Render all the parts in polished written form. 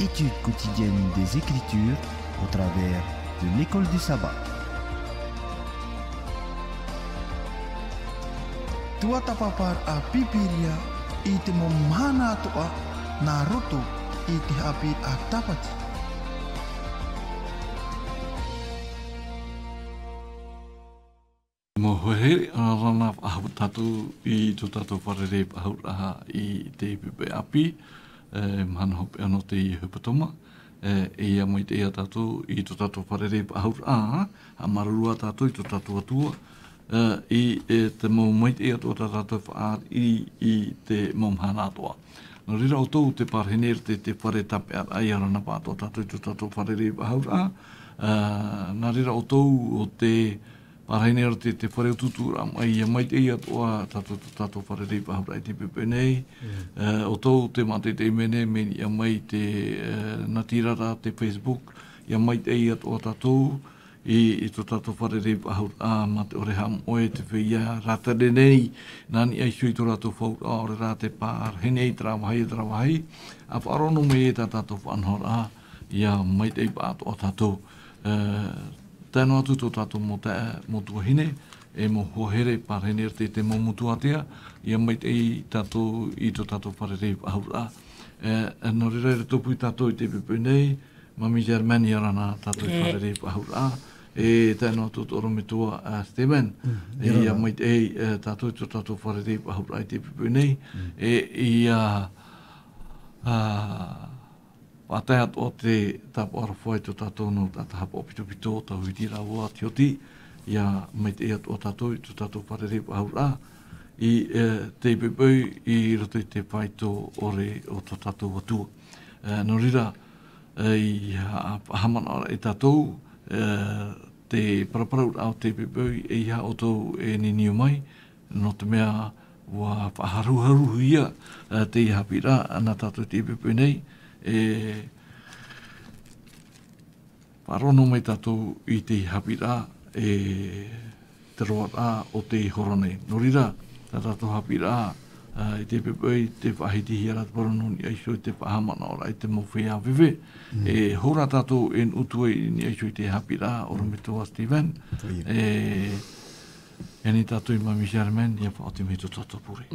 étude quotidienne des Écritures au travers de l'école du sabbat. Tua tapapar a Haapiiraa i te momhana toa na roto i te Haapiiraa Sabati. Mo hohe rana ahu tatu i tu tatu wharere ahuraha i te pepe api mana hope ano te i hupatoma e ia mai te ia tatu i tu tatu wharere ahuraha a marurua tatu i tu tatu atua i te mo mai te ia tu tatu whaar i te momhana atoa. No rira o tau te parhener te whare tape ai arana pātua tatu i tu tatu wharere ahuraha na rira o tau o te parhainera te whare ututura mai te ia toa tatu whare reipa haurai te pepe nei. O tau te mate te mene meni ia mai te natirara te Facebook, ia mai te ia toa tatou i to tatu whare reipa haurai ma te ore ham oe te whia ratare nei nani ai sui to ratu whaura ore rā te parhenei trawahai a wharono me e tatu whanhora ia mai te ipa toa tatou. Tēnā atu tō tātou mō tuahine, e mō hohere parhener te mō mutuatea, ia mai te i tātou i tō tātou wharerei ahura. Nō rere tōpui tātou i te pepe nei, mami Germani arana tātou i wharerei ahura. E tēnā atu tō rometua semaine, ia mai te i tātou i tō tātou wharerei ahura i te pepe nei, e ia Pātai atoa te tāpua arawhai tō tātou no tātahapa o pito tā huiti rāua te oti, ia mai te atoa tātou i tō tātou wharere ahura, i te pepeu i roto i te whaito ore o tō tātou atua. No rira, i hamana ora e tātou, te paraparau au te pepeu e iha o tō e ninio mai, no te mea wa whaharuharu ia te Haapiiraa ana tātou te pepeu nei, parono mai tātou i te Haapiiraa te roa o te horone. No rira, tā tātou Haapiiraa i te pepei te whahiti hiara te parono ni aiso i te whahamana ora i te mowhea vive. Hora tātou en utue ni aiso i te Haapiiraa ora me toa Stephen. Ni tātou i mami Germain, ia whaoti me tō tātou puri.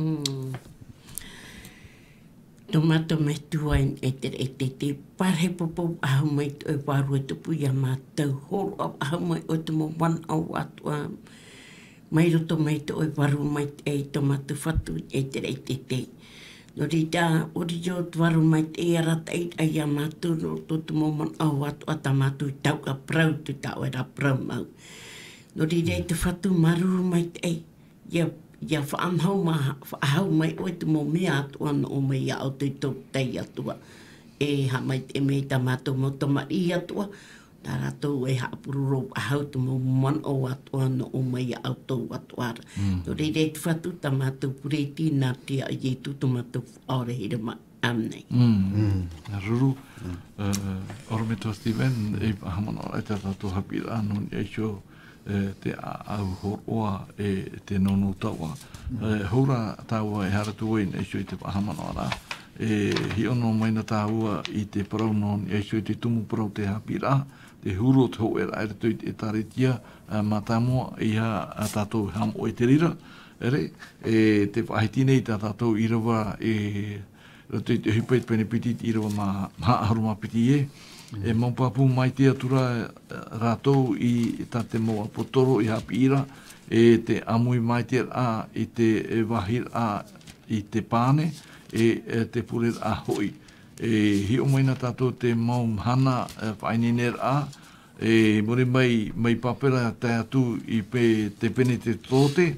Tomato me tuain e te parhe popo ahu mai o e waru e tupu ia mātou horo au ahu mai o te mo wan au atua mai roto mai te o e waru mai e tomato whatu e te. No rita ori jo te waru mai te e arata e ia mātou no te mo wan au atua ta mātou i tau ka prau tu tau e ra prau mau. No rita te whatu maruru mai te e ia whaamhau mai o te mo mea atua no o mai au te tei atua. E ha mai te mei ta mātou mo tamari atua, tā rātou e haapururo ahau te mo man o atua no o mai au tau atua. No reire te whatu ta mātou pureti nā te a i tu tu mātou aore hira ma amnei. Ruru, oro me tō Stephen, e pahamana o te tātou Haapiiraa no ni aisho, te au horoa e te nono taua. Hora taua e haratu e neisho i te pahamana ora. Hi ono maina taua i te parauno neisho i te tumu parau te Haapiiraa, te huro te ho e raeretu i te taritia mātamoa i ha tātou hamo e te rira. Te whahitine i tātou i rawa rato i te hipai te penepiti i rawa mā aharu mā piti e. E maupapu mai te atura rātou i te moa potoro i Haapiiraa, e te amui mai te a i te wahir a i te pāne, e te pure a hoi. Hi o maina tātou te maumhana whaininer a, muri mai papera te atu i te pene te tote,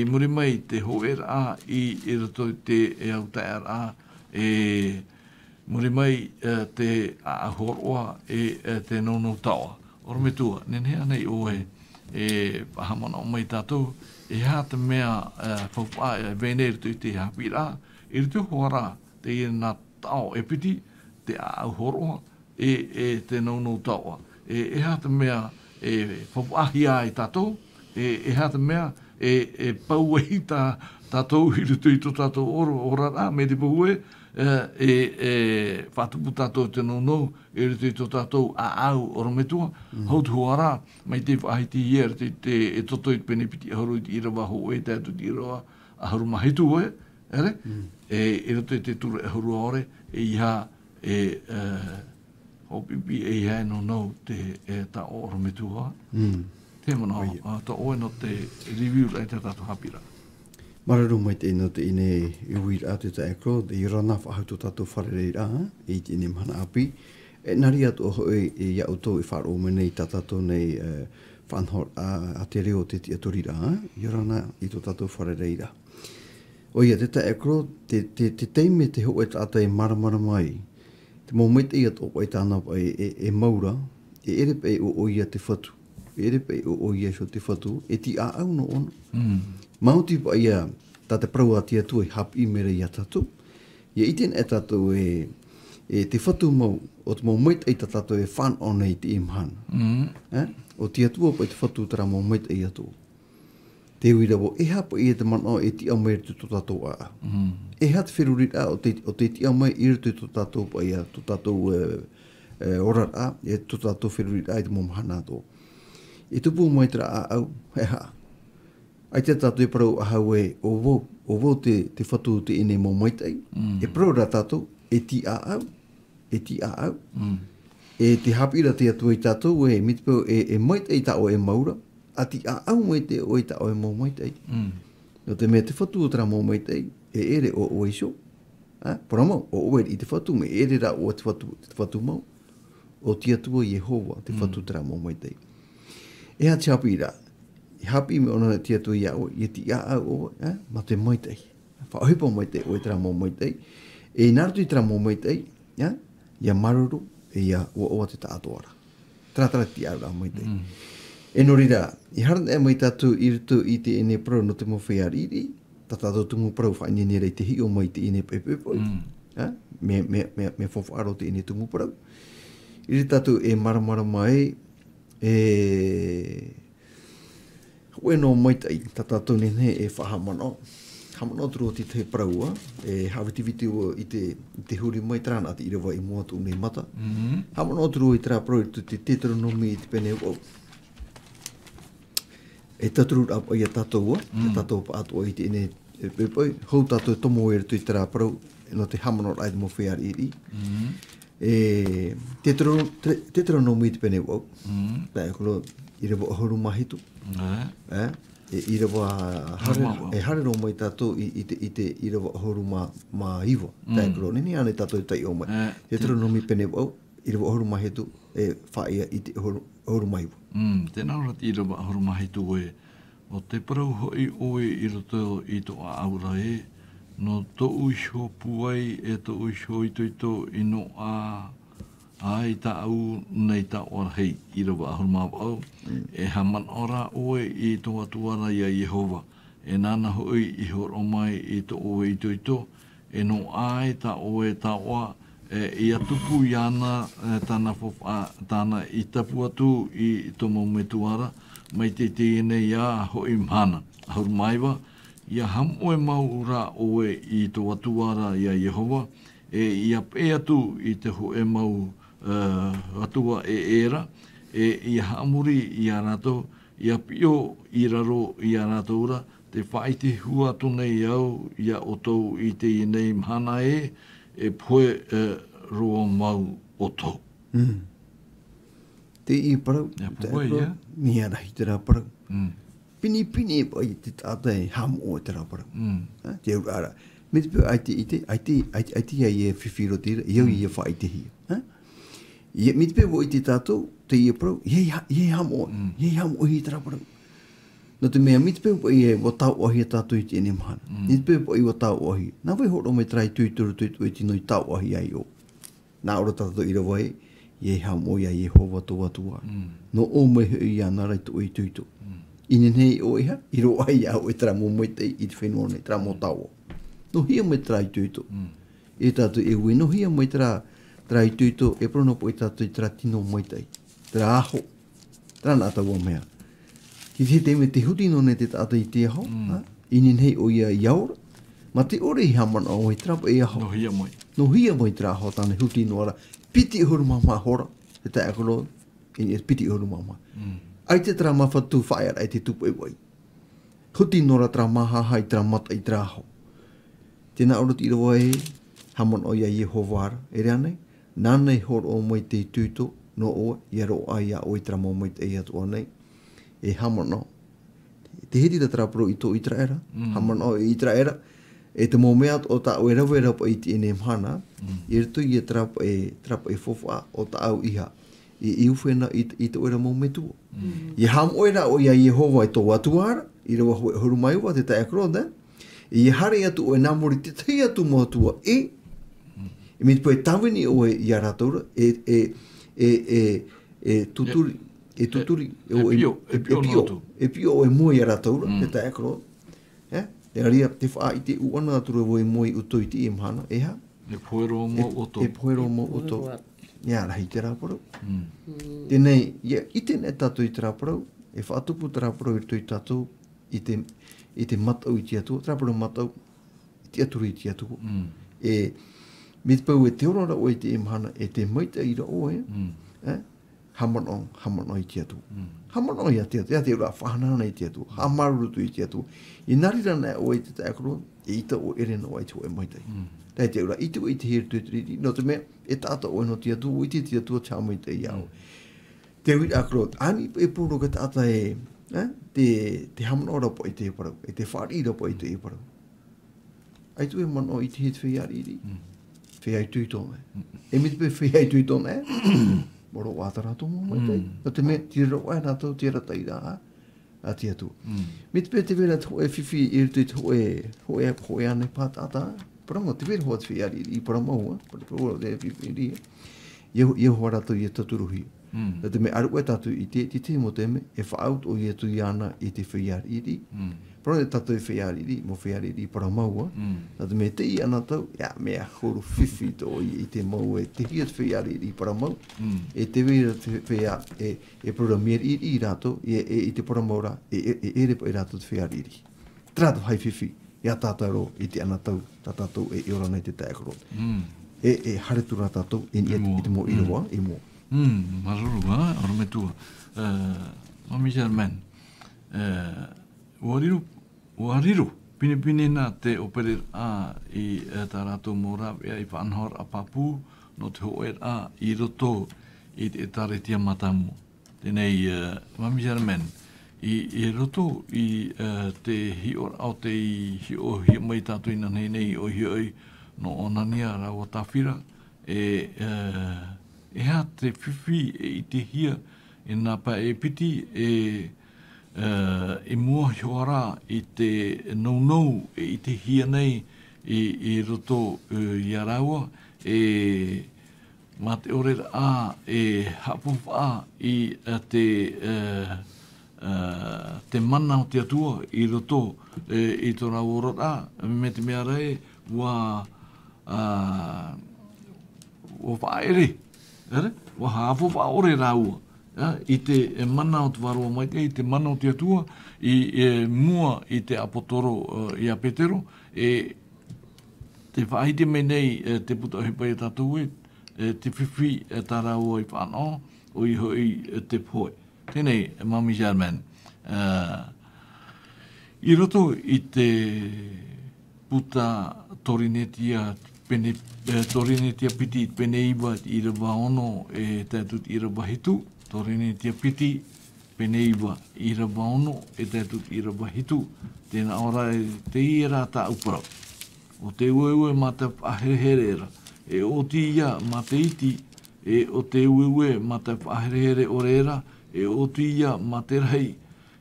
muri mai te hoer a i rato te au taer a, muri mai te ahoroa te nono taua. Oro me tua, nenea nei oe pahamana o mai tātou, hā te mea whaupa veneri tu i te Haapiiraa, i te hoara te i nā tau e piti, te ahoroa te nono taua. Hā te mea whaupa hi ai tātou, hā te mea e pau e tātou i rutu i tō tātou ora rā, me te pau whatupu tātou te nou, e rutu i tō tātou a au orometua, hautu hoara, mai te whahiti ier, e toto i pene piti aharu i te irawa ho e tātou i irawa aharu mahitu ere? E rutu i te turu aharu aore, e iha hopipi e iha e nou te ta orometua. Te mana, ta oe no te review lai te tātou Haapiiraa. Mararu mai te ino te ine i uir atu te ekro, te i rana whahautu tātou wharerei rā, i te ine mana api. E nari atu o hoi i iau tō i wharo menei tā tātou nei whanhor a te reo te tia tori rā, i rana i tō tātou wharerei rā. O ia, te ekro, te teime te hoa tātou e maramara mai, te mō meit i atu o tāna e maura, e ere pei o ia te whatu. E ere pei o ia so te whatu, e ti a au no ono. Mauti pa ia tā te prau a tia tu e hapi mere ia tātou. Ia iten e tātou e te whatu mau, o te mau meit ei tātou e whan o nei te imhana. O tia tua pa i te whatu tara mau meit ei atou. Te uira wo, e hapa i e te mana e ti au mai tu tō tātou a. E hat whirurit a o te ti au mai i rutu tō tātou pa ia, tō tātou orar a, e tō tātou whirurit a i te mau mahana tō. E tupu mai tera a au, he ha. Ai te tātou e parau a hau e o wau te whatu te ene mō maitei. E parau rā tātou, e ti a au. E te Haapiiraa te atua i tātou e mitipeo e maitei tā o e maura. A ti a au mai te o i tā o e mō maitei. No te mea te whatu o tera mō maitei, e ere o o iso. Pora mau, o oe i te whatu me ere rā o te whatu mau. O ti atua Yehova te whatu tera mō maitei. E ha te Haapiiraa. I hapi me ona tia tu ia o, i ti a au o, ma te maitei. Whaohipa maitei o e tera mō maitei. E narutu i tera mō maitei, ia maruru, e ia o te tātoara. Tratara ti au rā maitei. E nori rā, i haran e mai tātou i rutu i te ene prau no te mo whaiariri, tā tātou tumu prau whainene rei te hi o mai te ene pepepoi. Me whawharo te ene tumu prau. I re tātou e maramara mai, Oe no maitai, tā tātou nene e whahamano. Hamano turu o te praua, e hawitiviti o i te huri mai trāna te irawa i moatu nei mata. Hamano turu i tērā prau i te Deuteronomi i te pene o. E taturu rāpa i a tātou e tātou pa atua i te ene pepoi. Hou tātou tomo e rutu i tērā prau, no te hamano rai mo whaiari iri. Deuteronomi i te pene o. Tā e kuro i rewa ahuru mahitu. I rewa hare ro mai tātou i te i rewa ahuru ma iwa. Tā e kuro, nini ane tātou i tai o mai. Deuteronomi pene o, i rewa ahuru mahitu e whaia i te ahuru ma iwa. Tēnā ora i rewa ahuru mahitu e, o te parau hoi oe i roto i to a aura e, no to uisho puai e to uisho i to i no ai ta au nei ta ora hei i rewa ahuru ma au. E haman ora oe i to atuara ia Yehova. E nana hoi i horo mai i to oe i to, e no ai ta oe ta oa, i atupu i ana tāna i tapu atu i to maumetuara, mai te tēne ia hoi mhana. Ahuru maiwa, ia ham oe mau ura oe i to atuara ia Yehova, e ia pe atu i te hoe mau atua e era, e ia hamuri i a rato, ia pio i raro i a rato ura, te whaiti hua tunei au, ia o tau i te inei mhana e poe roa mau o tau. Te i parau, ni arahi te rā parau. Pini e pai te tātai ham o te rā parau. Te au ara. Me te pio aiti ai e whiwhiro tira, iau i e whaite hia. Me te pio i te tātou, te i e parau, ie ham o hi te rā parau. No te mea, me te pio i e watau ohi e tātou i te ene mahana. Me te pio i watau ohi. Nā wai horo mai trai tuituru i tino i tau ohi ai o. Nā ora tātou i rawai, ie ham o ia Yehova tō atua. No o mai hui ia nā rai tō i tuitu. Ine nei o iha, i ro ai au e tera mō moitei i te whenua nei, tera mō tau. No hia mai tera i tuitu. E tātou e ui, no hia mai tera i tuitu, e prono po i tātou i tera tino moitei. Tera aho. Tera nā tau o mea. Ki te me te huti no ne te tata I te aho. Inin hei o ia iaura. Ma te ore I haman o I trapa I aho. No hia moi. No hia mo I tra aho tane huti no ara. Piti huru mama hora. Te tai akolo. Ini piti huru mama. Ai te tra mawhatu whaia ai te tupu e wai. Huti no ra tra maha hai tra mata I tra aho. Tēnā ora tira wai haman o ia Yehovara. E rea nei. Nānei hor o moi te tūto. No oa. Ia ro ai a oi tra mo moi te ia tua nei. E haman o. Te heti ta tra pro I tō I tra era. Haman o I tra era. E te mō mea o ta wera wera pa I te ene mhana. I rito I trapa e fofa o ta au iha. I uwhena I te wera mō me tua. I ham oera o ia Yehova I tō watuara. I rawa huru mai ua te tai akroda. I hare atu o e namori te tei atu mō tua e. I me te poe tawini o e ia rataura. E tuturi. E tuturi. E pio o e mua ia rataura. Te tai akroda. Te aria te wha I te uana atura voi moi uto I te imhana. E ha? E poero mo oto. E poero mo oto. Ia rahi te rāparau. Tēnei, I tēnei tātou I te rāparau. E whaatupu te rāparau I tui tātou. I te matau I te atua. Rāparau matau. I te aturu I te atua. E me te pau e te orora o I te imhana. E te maita I ra o e. Hamanong I te atua. Hamanong I te atua. Ia te ura whanana I te atua. Hamarurutu I te atua. I narirana o I te tākaro. E ita o erena o I te o e maitai. Dai te ura, I te here tuituriri. No te mea, e tāta o no te atua. I te atua tāmai te iau. Te wit akro. Ani e pūro ka tāta e. Te hamanora po I te parau. E te whārira po I te parau. Ai tu e mano I te hit whiariri. Whiai tui tōne. E mi te pe whiai tui tōne. Moro wātara tō mō mai tei. No te mea, tira wai nā tau tira taira a te atua. Mi te pe te vera tō e whiwhi I rutui tō e hoi ane pātata. Paramo, te vera hoa te whiariri. I paramo hoa. Paramo, te whiwhiri. Ie hoa rato I e taturuhi. No te mea, aru e tatu I te mo te me. E whaaut o I e tui ana I te whiariri. Paramo, e tatu I whiariri. Mo whiariri paramo hoa. No te mea, te I ana tau. Ia, mea horo whiwhi tō I te mau e te hia te whiariri paramo. E te vera te whia e programmer I rato. I te paramo ra. E repa I rato te whiariri. Trato hai whiwhi. Ia tātaro I te ana tau. Tātou e ora nei te tākaro. E haretura tātou. I te mo I roa. I mo. Maruru, ora me tua. Mami Germain. Uariru. Pine nā te opere a I tā rātou mōrawea I whanhor a papu no te hoer a I roto I te taretia matamu. Tēnei, Mami Germain, I roto I te hior au te hio mai tātou ina nei o hioi no onania rawa tawhira e ha te whiwhi I te hia e nā pa e piti e mua hioara I te nou I te hia nei I roto I araua ma te orera a hapuwha I te mana o te atua I roto I tō rau orora me te mea rei wa whaere wa hapuwha ore raua I te mana o te warua mai I te mana o te atua I mua I te apotoro I a petero te whaide me nei te puta hepa I tātou te whiwhi tā rau I whanau o I hoi te poe. Tēnei, Mami Germain, I roto I te puta torinetia piti pene iwa I rawa ono e tātut I rawa hitu, torinetia piti pene iwa I rawa ono e tātut I rawa hitu, tēnā ora te iera tā uparau. O te ueue ma te aherehere e o ti ia ma te iti, e o te ueue ma te aherehere o reera, e o tu ia ma te rei,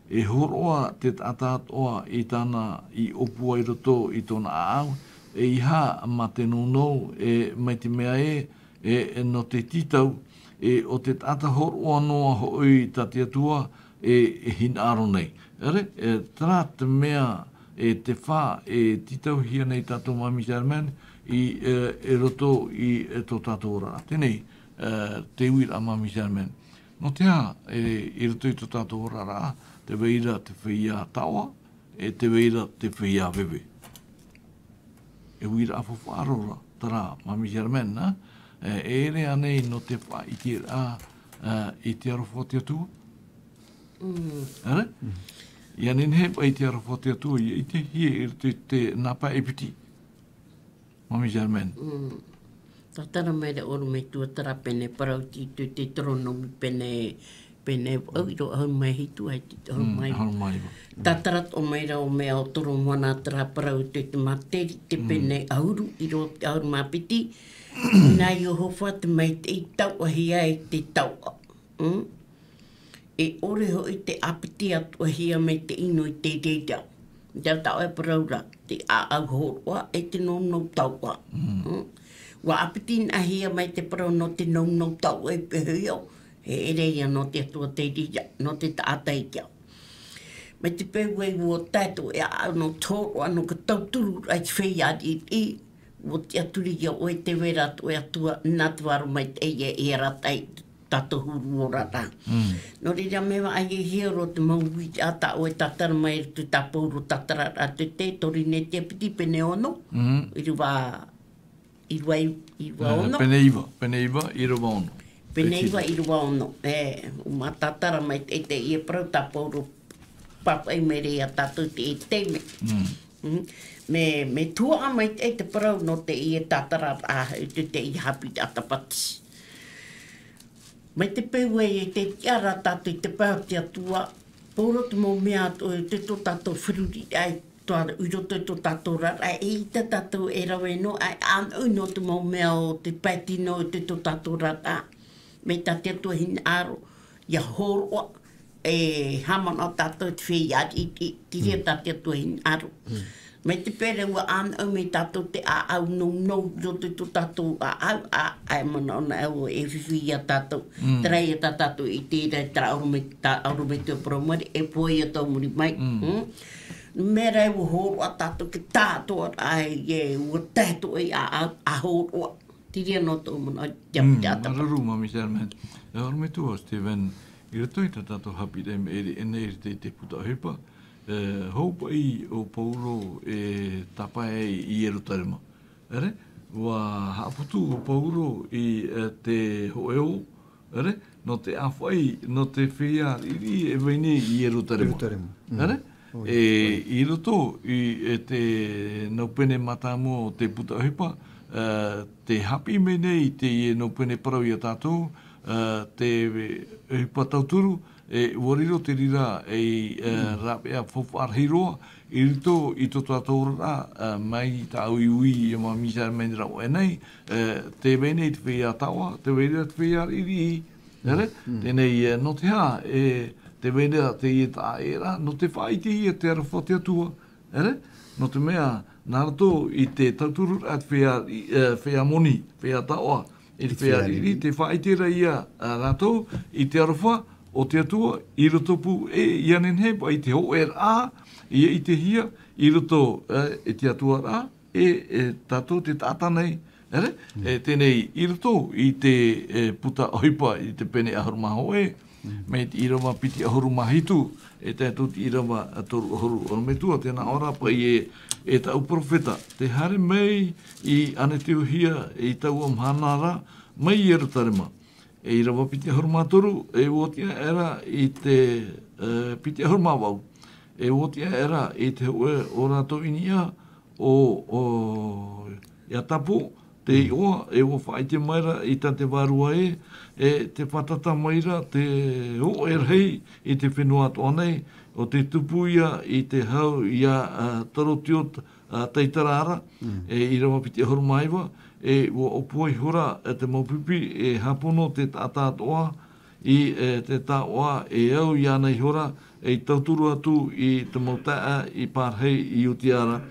e horoa te tātātoa I tāna I opua I roto I tōna au, e iha ma te nono e mai te mea no te titau, e o te tāta horoa noa hoi ta te atua e hinaro nei. Ere, tā te mea te whā titau hia nei tātou Mami Germain I roto I tō tātou ora. Tēnei, te uira Mami Germain. No te a, i rutu i tō tātou rara, te weira te whia tawa, te weira te whia wewe. E wira a whawharora, tara, mami Germaine, e ere anei no te wha i te i te arofo te atua. Ere? Ia nin hepa i te arofo te atua, i te hie, i te napa epiti. Mami Germaine. Tā tara mai re oru mei tua tara pene parau ti tu te tronomi pene au iro au mai hitu ai te au mai. Tā tara o mai rao mea o toro mwana tara parau te materi te pene auru iro te auru mapiti. Nā i o howha te mai te i tau ahia e te tau. E ore ho i te apiti atu ahia mei te ino i te reidau. Ia tau e paraura te a au horoa e te nono taua. Wa apiti ahia mai te parau no te nono tau e pehuio. He ereia no te atua te rija, no te taatai kia. Mai te pehu e ua tātou e au no tōro anu ka tauturu ai te wheiari i. Wo te aturi ia o e te wera atu e atua natuaru mai te eia e ratai tato huru o rata. No rira mewa ai e hiero te maui ata o e tatara mai tu tapouro tatara a te tori ne te piti pene ono. Irua ono. Peneiva, irua ono. Peneiva, irua ono. Uma tatara mai te ie prau tapouro papa i mere a tatu te thème. Me tua mai te prau no te ie tatara a te i Haapiiraa Sabati. Mai te peue e te tiara tatu i te pau te atua, pōro te mō mea atu e te tō tātou whiruri ai, tuara uroto i tō tātou rara, e i te tātou e rawe no, ai anu no te mō mea o te paiti no i te tō tātou rara, me tā te atua hin aro, ia horoa, e hamana o tātou te whiari i tiria tā te atua hin aro. Mai te pere ua anu me tātou te au no roto i tō tātou ai mana ona au e whiwhi a tātou. Trai a tātou i tērei tara aurome te promari, e poi a tau muri mai. Mera e ua horo a tātou ke tātou ai ua tātou e a horo. Tiria no tō mana te Haapiiraa Sabati. Mararu, mami Germaine. E aurome tua, Steven, i rato i tātou Haapiiraa me ene i te puta hepa. Houpa i o Pauro e tapae i Erutarema. Ere? Wa haaputu o Pauro i te hoeo, ere? No te awhai, no te whia iri e veine i Erutarema. Ere? I roto i te naupene matamo o te puta hepa, te hapi mene i te naupene parau i a tātou, te hepa tauturu, e wariro te rira e rapea whawharhiroa i rito i tō tātou rā mai tā ui i ma misa meni rau e nei te vene i te whia tawa, te vene te whia iri i tēnei no te hā te vene te i tā era no te whaiti i te arafa te atua no te mea nā rato i te tauturu a te whia moni, whia tawa i te whia iri, te whaiti ra ia rato i te arafa o te atua, i roto pu i anen hepa, i te ho rā, i te hia, i roto e te atua rā, tātou te tātanei, tēnei i roto i te puta oipa i te pene ahurumaho me te irawa piti ahurumahitu, tātou te irawa toru ahuru. Ono me tua, tēnā ora pa e tau profeta, te hare mei i ane te uhia i tau amhanara, mai i Erutarema. E i rawa piti ahurumatoru, e wotia era i te piti ahurumawau. E wotia era i te ue o rato inia o Iatapo, te ioa, e o whai te maira i ta te warua te whatata maira, te o erhei i te whenua toanei, o te tupuia i te hau ia tarotiot teitarara, e i rawa piti ahurumaiwa, e o poi hura te maupipi e hapono te tātātoa i te tāoa e au i anei hura e tauturu atu i te mautaa i Partage i Utiara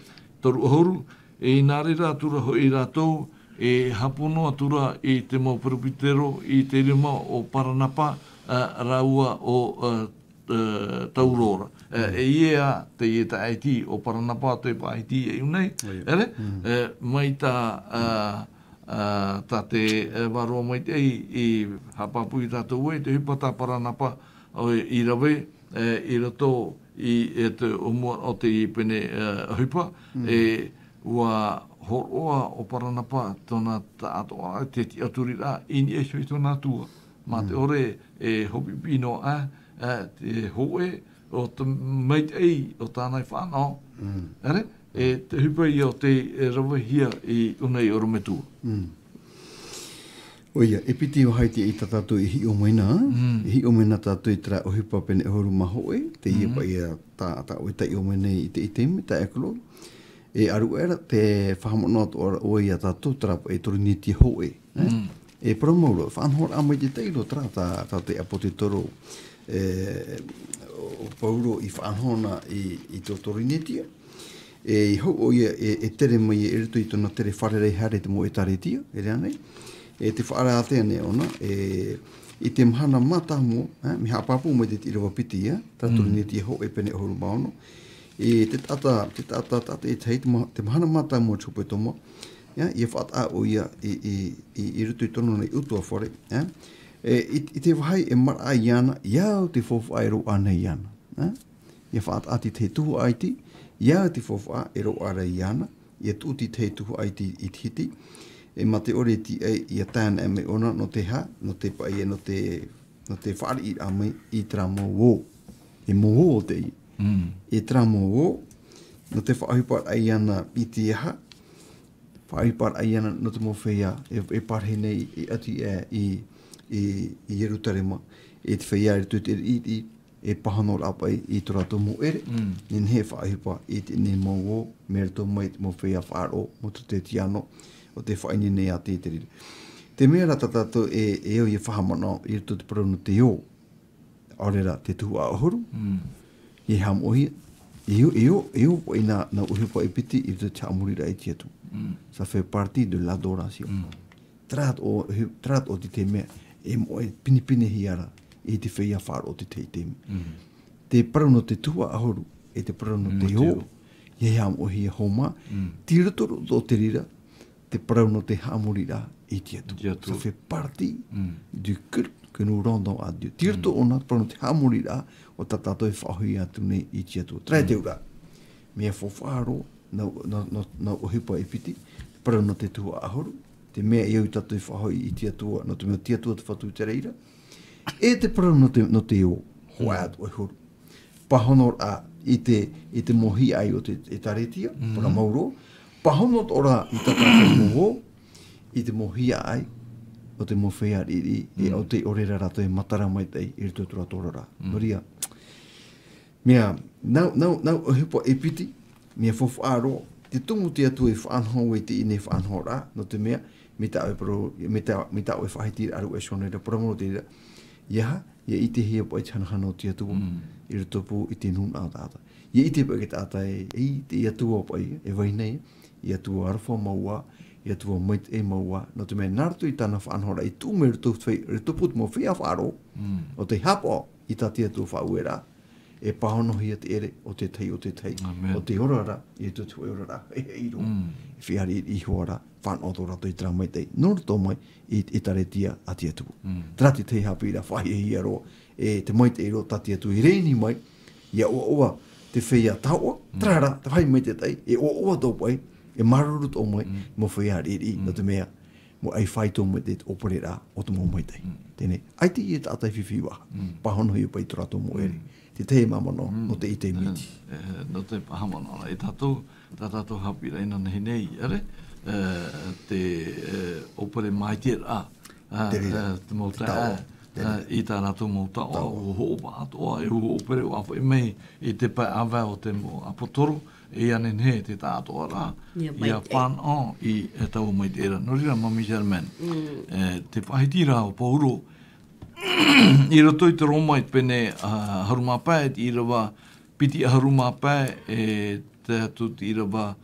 toru ahuru e nārira atura hoi rātou e hapono atura i te maupirupitero i te rima o Paranapa raua o taurora. E ia te ie ta Haiti o Paranapa te pa Haiti e unei, mai ta tā te waroa mai te I hapapu I tātou e, te hipa tā paranapa I rawe, I rato I te umua o te I pene hipa, ua horoa o paranapa tōna tātoa, te ti aturira, ini e sui tōna tua. Ma te ore e hopi pino te hoe o te meit ei o tānai whānau. Ere? E te hipa I o te rawahia I unei orometua. Oia, e piti o haiti I tātou I hi o maina. I hi o maina tātou I tra o hipa pene horu maho e. Te hipa I tā o tai o maina I te itemi, ta ekolo. E aru era te whahamono ora o ia tātou trapa e toriniti ho e. E promauro, whanhora amai te teiro tra tā te apote toro o pauro I whanhona I tō torinitia. E ho o ia e tere mai e rito I tōna tere wharerei hare te mo e taretia, e rea nei. E te whaara atea ne ona, I te mhana mata mo, mi hapapu mai te tira wapiti, tā torinitia ho e pene horu maono. E te tata e te mahana mata mo chupe tomo, I whata o ia I rutu I tono nei utua whare, I te wahai e mara I ana, iau te whowha e ro ana I ana. I whata ati te tuhu aiti, iau te whowha e ro ara I ana, I tuti te tuhu aiti I tihiti, e ma te ore ti I a tāna e me ona no te ha, no te pai e no te whari I amai I tra mo wō, e mo wō o te I. E tramo o, no te whaahipar ai ana I te aha, whaahipar ai ana no te mowhea, e parhe nei I ati I Yerutarema, e te whaia I tūte e pahanor apai I tōrato mo ere, nin he whaahipar I te ne mo o, mera tō mai te mowhea whaaro, mo te tiano, o te whaini nei a te terire. Te mea tatato e o I whahamana I tō te parano te o, aurera te tuhu a ohuru, I ham ohi, eu po ina na uhipa ipiti I te chamurira I tietu. Ça fait partie de l'adoration. Trat o te te mea, e mo e pinipine hiara I te whaia wharo o te te temi. Te parano te tua ahoru, e te parano te o, I ham ohi e homa, tiratoro do te rira, te parano te hamurira I tietu. Ça fait partie du culte que nous rendons à Dieu. Tirto ona parano te hamurira, o tatato e whahui atu nei I tia tua. Trai te ura, mea whawharo na ohipa e piti, para no te tua ahoru, te mea iau tato e whahui I tia tua, no te mea tia tua te whatu te reira, e te para no te o, hoa atu e horu. Pahonor a I te mohi ai o te taretia, para mauro, pahonor ora I tatato moho, I te mohi ai, o te mowhea riri, e o te orera rato e matara mai tei, I rito tura torora. Noria, mea, nau o hipo e piti, mea whawhaaro, te tumu te atu e whaanhau e te ine whaanhau rā, no te mea, me ta o e whahitira aru e shonera, paramoro te ira, iaha, ia I te hea po e chanahana o te atu, I rito pu I te nun ātata. Ia I te pa ke tāta e te atua po e wainei, I atua arwha maua, I atua mait e maua, no te mea nartu I tāna whaanhau rā, I tū me rito put mo whia whaaro, o te hapo I tā te atu whauera, e pahono hia te ere o te tei, o te orara, I te tu orara, e iro, e whiari I hoara, whanau rato I tra mai tei, nora tō mai I taretia a te atu. Trati tei Haapiiraa whahi e hia ro, e te mai te iro tati atu I reini mai, ia oa te whia taua, trara, te whai mai te tei, e oa tō pai, e maruru tō mai, mo whiari no te mea, mo ai whai tō mai te operera o te mo mai tei. Tēnei, ai te I e tātai whiwhiwa, pahono hia pai tō rato mo ere. Te te mamano no te ite miti. No te pahamano, e tātou Haapiiraa ina nehi nei, ere, te opere mai te rā, te mauta I tā rātou mauta o hoopa atoa, e opere o apa mei, I te pai awa o te mo apotoro, e ane ne te tātoa rā, ia whanau I tau mai te era. Norira mami German, te whahitira o pauro, I roto I te roma I pene harumāpai, I rawa piti harumāpai, e te atu I rawa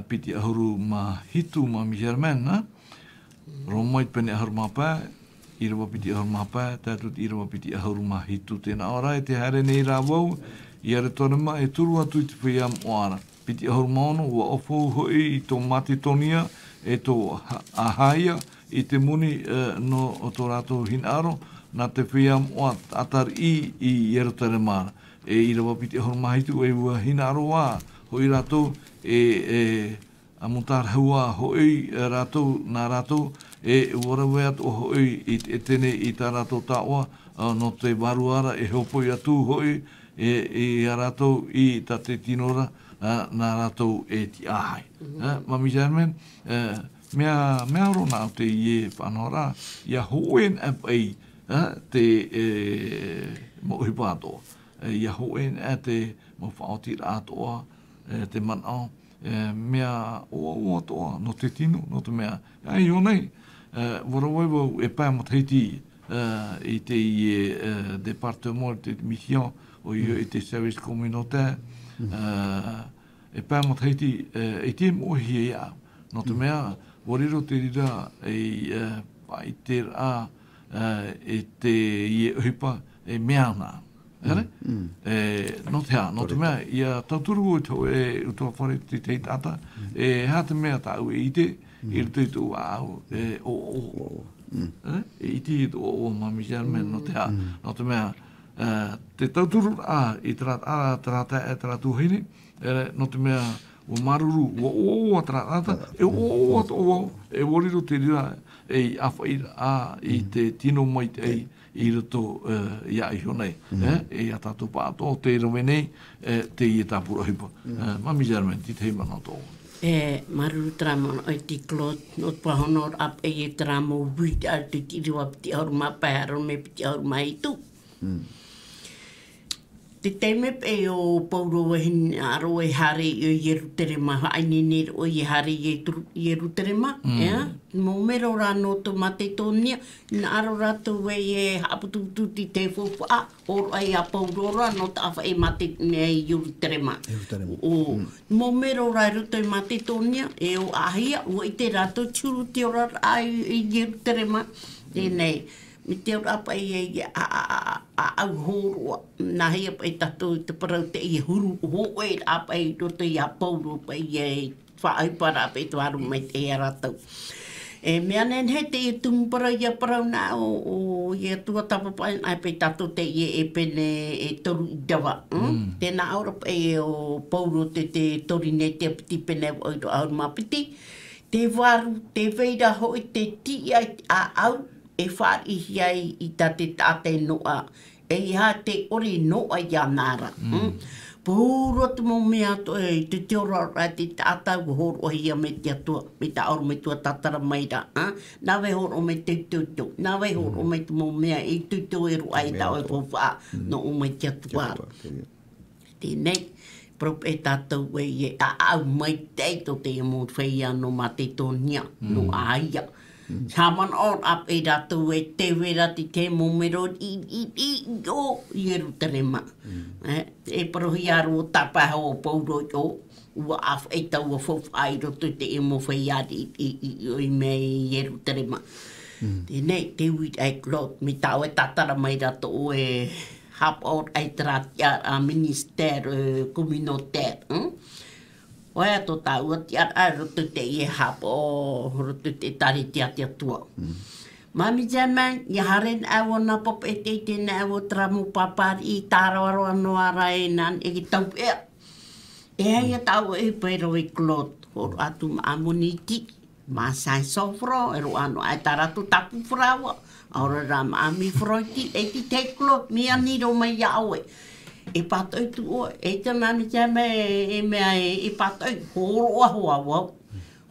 piti harumahitu mami German, roma I pene harumāpai, I rawa piti harumāpai, te atu I rawa piti harumahitu. Tēnā ora e te haere nei rā wau, I are tonema e turu atu I te whiam oara. Piti harumaono ua ofo hoi I tō mati tonia, e tō ahaia i te muni no o tō rātou hinaro, nā te whia moa atari i Yerutaremara. E i rawa piti horomahitu e ua hinaro wā, hoi rātou amutar haua hoi rātou nā rātou e warawe atu hoi e tene i tā rātou tāua no te waruara e hopoi atu hoi e a rātou i tā te tinora nā rātou e ti ahai. Mami Jermen, mea rona au te ie whanora, ia hoen apei te mohipa atoa. Ia hoen a te mawhaotira atoa, te manao, mea oa toa no te tino, no te mea. Ai o nei, warawaiwau e pā mo Tahiti i te département de mission o i te service communautaire, e pā mo Tahiti e te mohi e au. No te mea, wariro te rira e pai te rā e te ie uhipa e mea nā. No te hā, no te mea, ia tauturu o tau e utoa whare te teitata, e hā te mea tau e ite, i rito i tō au, e o. E ite i tō o Mami Jermen, no te hā, no te mea, te tauturu i trata e tratu hini, no te mea, o maruru, o trata, e o, e wariro te rira, e awhaira i te tino mai te i rato ia i honei. E a tātou pāto, te rawe nei, te i e tāpura hipa. Mami Jermen, ti te mana tō. Maruru tramo o te klot, no pahonor ap e tramo wīt ar te tiriwa piti aur mapai aro me piti aur mai tu. Te teme pe o pauro e hin aro e hare i o Yerutarema, hainene o i hare i Yerutarema, mo mero rā no to mate tōnia, na aro rato e hapututu ti te fōwha, oro ai a pauro rā no ta awha e mate i Yerutarema. Mo mero rā ruto i mate tōnia, e o ahia, o i te rato tūru te ora rā i Yerutarema, tēnei. Me te ora apa i au horoa, nā hei apa i tatou te parau te i huru hoe apa i roto i a pauro apa i whaipara apa i tuaru mai te e ratau. Mea nen hei te i tumparau i a parau nā o i a tua tapapai apa i tatou te i e pene e toru i dawa. Tēnā aura pa i o pauro te torine te apiti pene o i aur mapiti. Te waru, te veira hoi te ti a au, e whaar ihi ai i tate tate noa, e iha te ori noa i anara. Pūro te mo mea to e te teora rai te tātau horo o hia me te atua, me ta auro me tua tatara maira. Nawe horo me te tutu, nawe horo me te mo mea i tutu e ro ai tau e whawha, no o me te atua. Tēnei, prop e tātou e au mai teito te mo whaia no ma te tōnia, no aia. Saman on ap e ratu e te wera ti te momero i o Yerutarema. E parohi aro o tapaha o pauro i o ua af e tau a whawhai roto te e mo whaiari i me Yerutarema. Tēnei, te wīt ai klot, mi tau e tatara mai rato o e hapor ai tratia a minister communautaire. Oea tō tāua ti ar roto te i hapo, roto te tari te ati atua. Mami Jermen, i haren au na pop e te tēne au tramu papari i tārawaro anoa rai nan e ki tau ea. E hei a tau e pero i klot, horo atu amoniti, ma sai sofro, e ro ano ai taratu tapu frawa, aura rama ami froiti, e ti te klot, mi aniro mai iaue. E patoi tu o, e te Mami Jermen e mea e patoi, horoa hoa wau.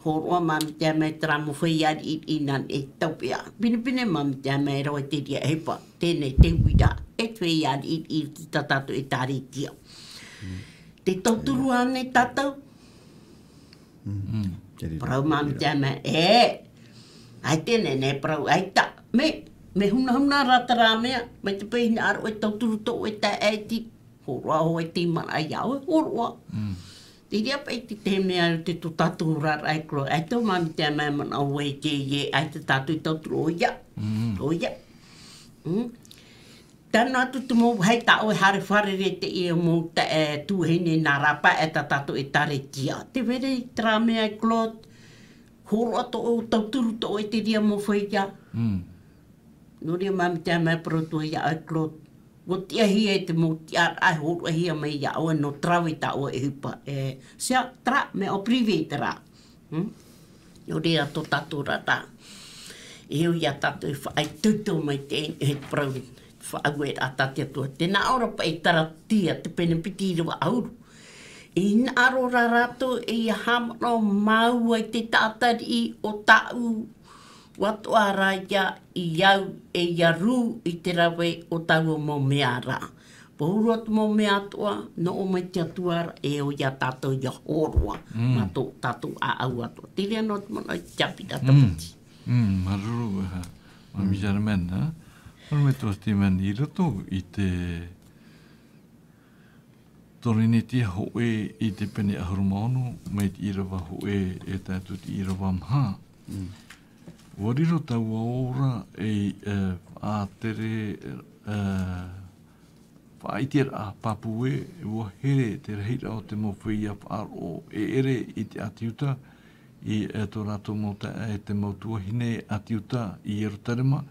Horoa Mami Jermen tramu whaiari i nan e taupea. Pine Mami Jermen e roi te ria hepa, tēnei te wida, e whaiari i tatatu e tari tia. Te tauturu ane tatau. Prau Mami Jermen, ai tēnei ne prau, ai ta, me huna ratara mea, me te pehina aro e tauturu tō e ta e ti, horoa ho e te mana ai au, horoa. Te rea pa e te mea te to tatu rara ai kro, ai tau Mami Jermen mana o e te ie, ai te tatu i tauturu o ia. O ia. Tana atu te mou hei ta o e hare wharere te ia mou ta e tuhine nā rapa e ta tatu e tare tia. Te vere i tra mea ai klot, horo ato o tauturu to e te ria mo whaia. No ria mami te mai proto ia ai klot. Wo tia hi e te mo tia ai horo hi mai ia o no trawi ta o e hipa. Sia tra me o prive tra. No ria to tatu rata. Eu ia tatu e whaai tutu mai te e prau. Whaague a tati atua. Tēnā ora pa e taratia te pene piti rewa auru. I na arora rato e ia hamano mau ai te tātari o tau watu ara ia i au e ia ru i te rawe o tau o mo mea rā. Pohuru atu mo mea atua, no o mai te atuara e o ia tātou ia horua. Mato tātou a au atua. Tere anō te mana i chapi da tapiti. Maruru ha. Mami jarmen ha. Marme tō te mani i rato i te torineti hoe i te pene ahuru maonu, mai te irawa hoe e tātou te irawa mha. Wariro tau aora e a tere whaitere a papue e wahere te reira o te mowhia whaaro e ere i te atiuta i tō rato mota e te mautua hine atiuta i Yerutarema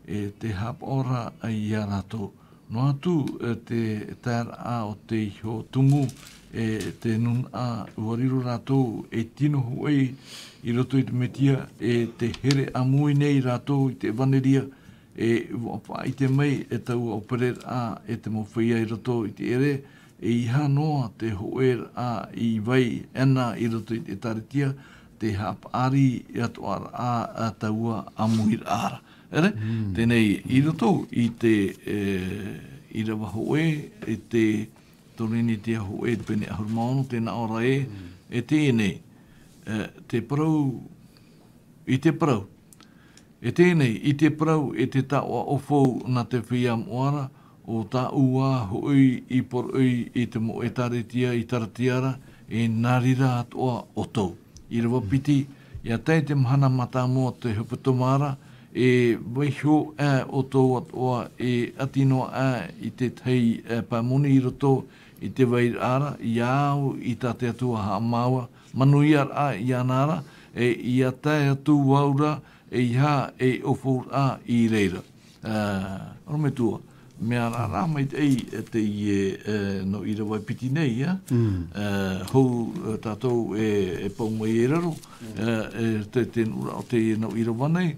e te hapora i a rato. No atu te tāra a o te iho tumu e te nun a wariro rato e tino huei i roto i te metia e te here amui nei rato i te vaneria e wapa i te mei e tau operer a e te mowhia i roto i te ere e iha noa te hoer a i vai ena i roto i te taritia te hapari i atoara a taua amuhir ara. Ere? Tēnei i roto i te i rawa hoe e te torini te hoe te pene ahuru maono tēnā ora e tēnei te parau i te parau. E tēnei i te parau e te taua ofou na te whiam oara o tā ua hoi i porui i te mo e taritia i taratiara e nārira atoa o tau. I rawa piti i a tei te mahana mata mua te hupatomara e waiho o tō atoa e atino i te tei pāmoni i roto i te wair ara i au i tate atua ha maua manuiar a i anara e i a tae atu waura e iha e ofur a i reira. Rome tua, mea rā mai te i no i rawai piti nei, hou tātou e paumai e raro, te tenura o te no i rawa nei,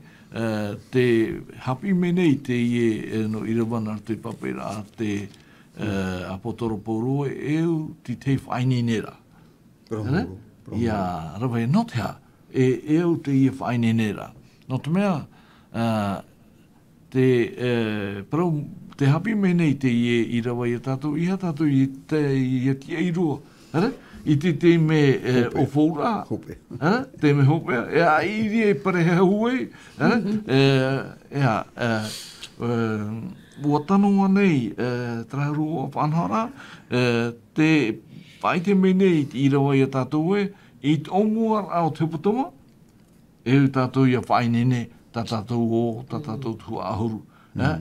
te hapi me nei te i no i rawa na te papera te apotoro porua eu te whaini nera. Ia rawa e not hea, eu te i whaini nera. No te mea, te hapi me nei te i rawa i tātou, iha tātou i te i airua. I te me o fōra, te me hope, e a iri e pare hea huei, ua tano anei, traharu o whanhara, te paite me nei i rawa i tātou i te omuar ao te putoma, e tātou i a whainene, tātou o, tātou tua ahuru.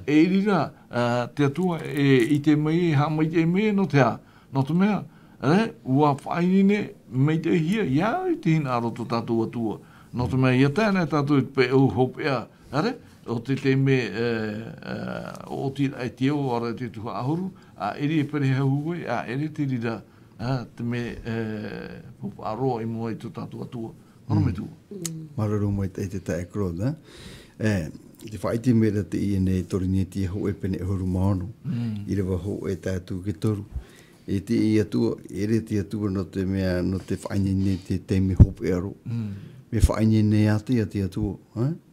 E rira, te atua i te mei, ha mai te mei no te a, no te mea, ua whainene mei te hia, ia i te hina aroto tātou atua. No te mea, ia tēnei tātou i pe au hopea, o te me o tira e te o ara te tua ahuru, a eri e pere hea huwe, a eri te rira, te me pupa aroa i mua i tu tātou atua. Horo me tua. Maruru mai te tae krod, te whaiti mera te i nei torineti ho e pene huru maonu, i rewa ho e tātou ke toru. E te i atua, ere te atua no te mea, no te whainene te teime hope aro. Me whainene ate a te atua.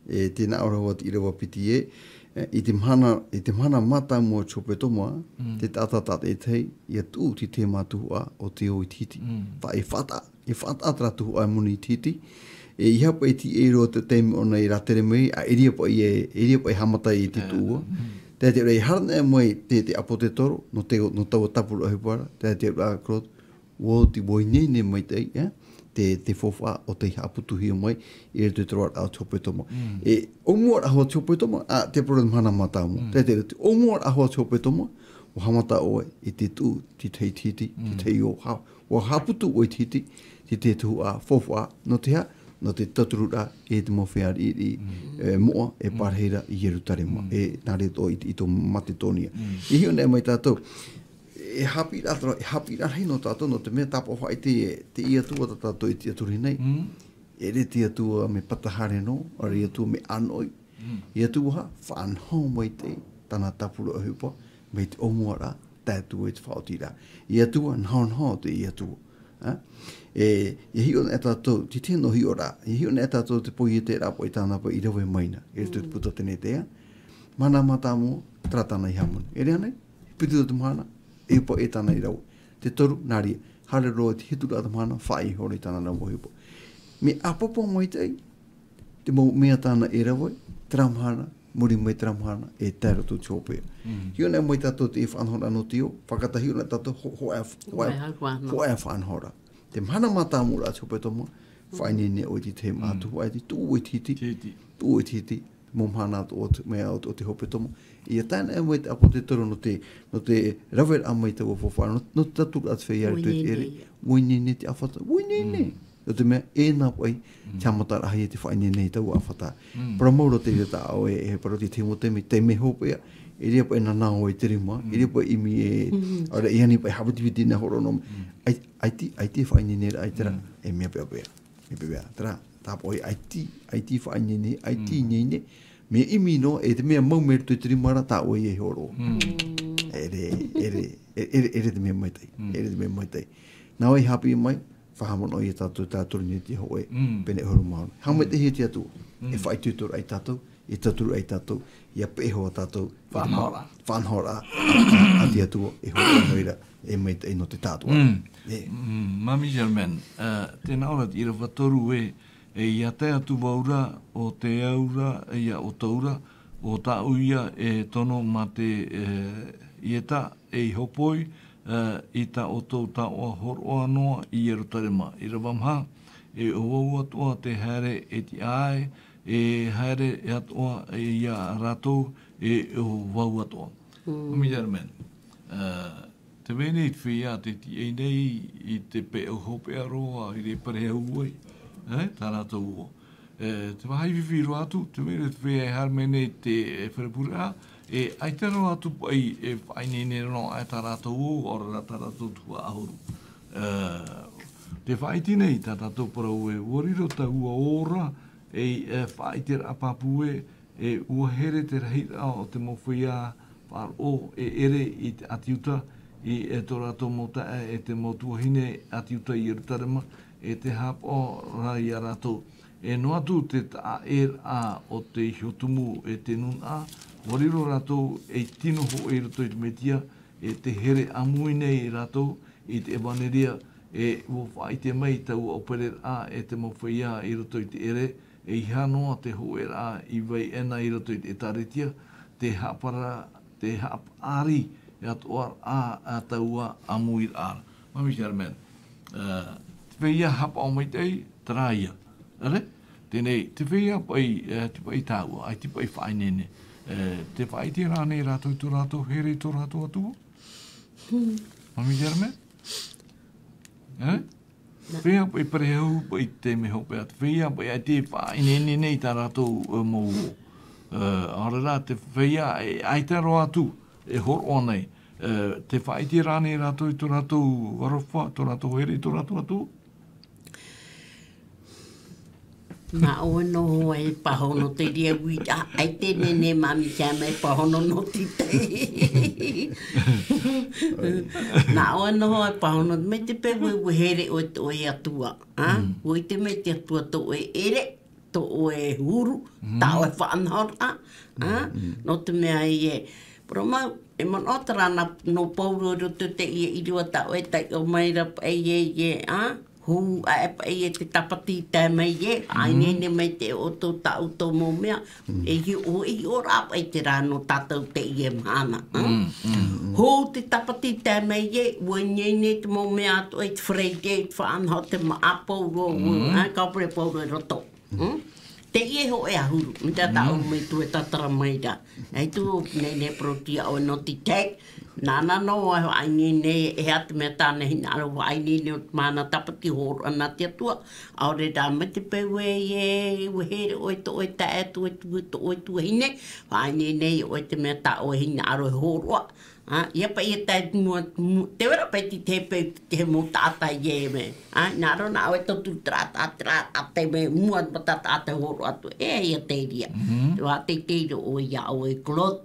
E tēnā ora wat i rewa piti i te mhana mata mua chope toma, te tātātāt e tei, i atu ti te mātuhua o te o i titi. Pa e whata atra tuhu ai muni i titi. E iha pa i ti e roa te teime ona i ratere mei, a eria pa i hamata i te tua. Te rei harana e mai te apo te toro, no tau tapuru ahi para, te rā krot, wō ti woinei ne mai tei, te fofa o te haputuhi o mai, i re te troar au chope toma. E omuar ahua chope toma, te program hana mata mo. Te omuar ahua chope toma, o hamata oe, i te tu, ti tei titi, ti tei o haputu o i titi, ti te tu a fofa, no te ha, no te taturura e te mowhea i moa e Parheira i Jerutarema e nare to i to Matetonia. I hiu nei mai tātou e Haapiiraa hei no tātou no te mea tāpō whai te ia tua tātou i te aturi nei. E re te atua me patahare no, o re atua me anoi. I atua whanhau mai te tana tapura o hupa, me te omuara, tātua e te whaotira. I atua nhau te i atua. E hiu ne tātou, ti tēno hiu rā, i hiu ne tātou te poi e te rapo i tāna pa i rawe maina, e te puta tene tea. Mana mata mo, tratana i hamon. E rea nei, pitu te mahana, e upa e tāna i rau. Te toru, nāri, hare roa te hitu rā te mahana, whai hori tāna rau mo hupa. Me apopo mai tei, te mau mea tāna e rawai, tramhana, muri mai tramhana, e tēra tō chōpea. Hiu nei mai tātou te e whanhora no teo, whakata hiu nei tātou hoa e whanhora. Te mana mata mura a chōpea tōma, whainene o te te mātu, ai te tū e titi, mō mhana o mea o te hope tōma. Ia tāna e mai te apo te toro no te rawera a mai te wawhawhara, no te tatu at whaiari tui te ere, wainene te awhata, wainene. O te mea, e nā pai, te amatara hai e te whaine nei tau awhata. Pramauro te reta au e paroti te mo temi, te me hopea, e rea pai nā nāo e te rima, e rea pai imi ora e hani pai hapatiwiti nā horonom. Ai te whaine nei ai tera, e mea pea. Me pea, tera, tāpo ai ti whaine nei, ai ti nei nei, me imi no, e te mea maumeru te rimara, tā oi e horo. Ere te mea maitai. Nā oi hapi mai, whahamon o i tātou ni te hoe, pene horu mauna. Hamai te he te atua, e whai tūturu ai tātou, e taturu ai tātou, ia peho a tātou, whanhora, a te atua, e hoi noira, e mai te ino te tātua. Mami Germain, tēnā ora te ira watoru e ia te atu waura, o te aura, e ia o taura, o tā uia e tono ma te ieta e i hopoi, i ta o tau ta o horo anoa i Jerutarema. I rawamha, e o atua te haere e ti ai, e haere e atua e ia ratou, e o wau atua. Mami Germain, te vene i te whia te ti e nei i te pe o hope aroa i re pare uai, tā ratou ua. Te wahai viwiro atu, te vene te whia e harmene te wherepura, e ai te roa atu pai e whainene no ai tā rātou o, ora tā rātou tua ahuru. Te whaiti nei tā rātou parau e wariro ta ua ora, e whaiti ra papu e ua here te rahira o te mowhia wharo e ere i te atiuta, i e tō rātou mota e te motuahine atiuta i Jerutarema, e te hapo rai a rātou. E no atu te tā a o te hiotumu e te nun a, wariro rātou e tino ho e rato i te Média, e te here amui nei rātou, i te evaneria, e ua whai te mai tau opere a e te mawhia i rato i te ere, e i hanoa te ho e rā i vai ena i rato i te taretia, te hapari e atoar a taua amui rāra. Mami Germain, te whia hapa o mai tei, traia. Tēnei, te whia pai tāua, ai te pai whainene. Te whai te rāne rātou i tō rātou, here i tō rātou atua? Mami Germain? Whia pai parehau pai te me hopea, te whia pai ai te whainene nei tā rātou mō. Ora rā, te whia ai te roa atu, e horo nei. Te whai te rāne rātou i tō rātou warofa, tō rātou here i tō rātou atua? Ma o no e pahono te ria wita, ai te nene mami kia me pahono no ti te. Na o no e pahono, me te pe ue here o te oe atua. Oi te me te atua to oe ere, to oe huru, ta oe whanhora. No te mea i e. Pero ma, e man otarana no pauro roto te ia i rua ta oe tai o maira pa e hu a e te tapati te mai e, ai nene mai te o tō tau tō mō mea, e hi o i o rāpa i te rāno tātou te i e mahana. Ho te tapati te mai e, ua nene te mō mea ato e te whareide, te whaanho te maapau ro, kaupere pauro e roto. Te i e ho e ahuru, me te tau mai tu e tatara mai da. Ei tu nene protia o no ti tek, Nana no ai ni ne e at me tane hina ro ai ni no mana tapati hor ana te tua aure da me te pe we we he o to o ta e tu tu hine ai ni ne o te me ta o hina ro hor ia pa ia ta te vera pa te pe te mo tata ye me na ro na o to tu tra te me mo ta ta hor atu ia te dia tu a te o ia o e klot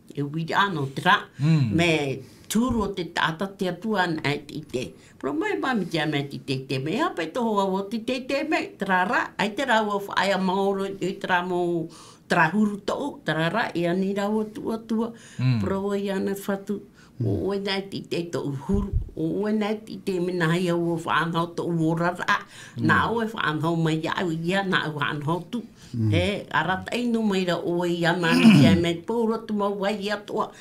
e wiano tra me turo te tata te atuan ai te pro mai mami te me te me apa to o te me trara ai te ra o ai mauro e tra mo trahuru to trara e ani ra o tu pro ia na fatu o na te to huru o na te me na ia o fa no to ora na o fa no mai ia na o no tu he arat ai no mai ra o ia mami te me poro tu mo wai ia to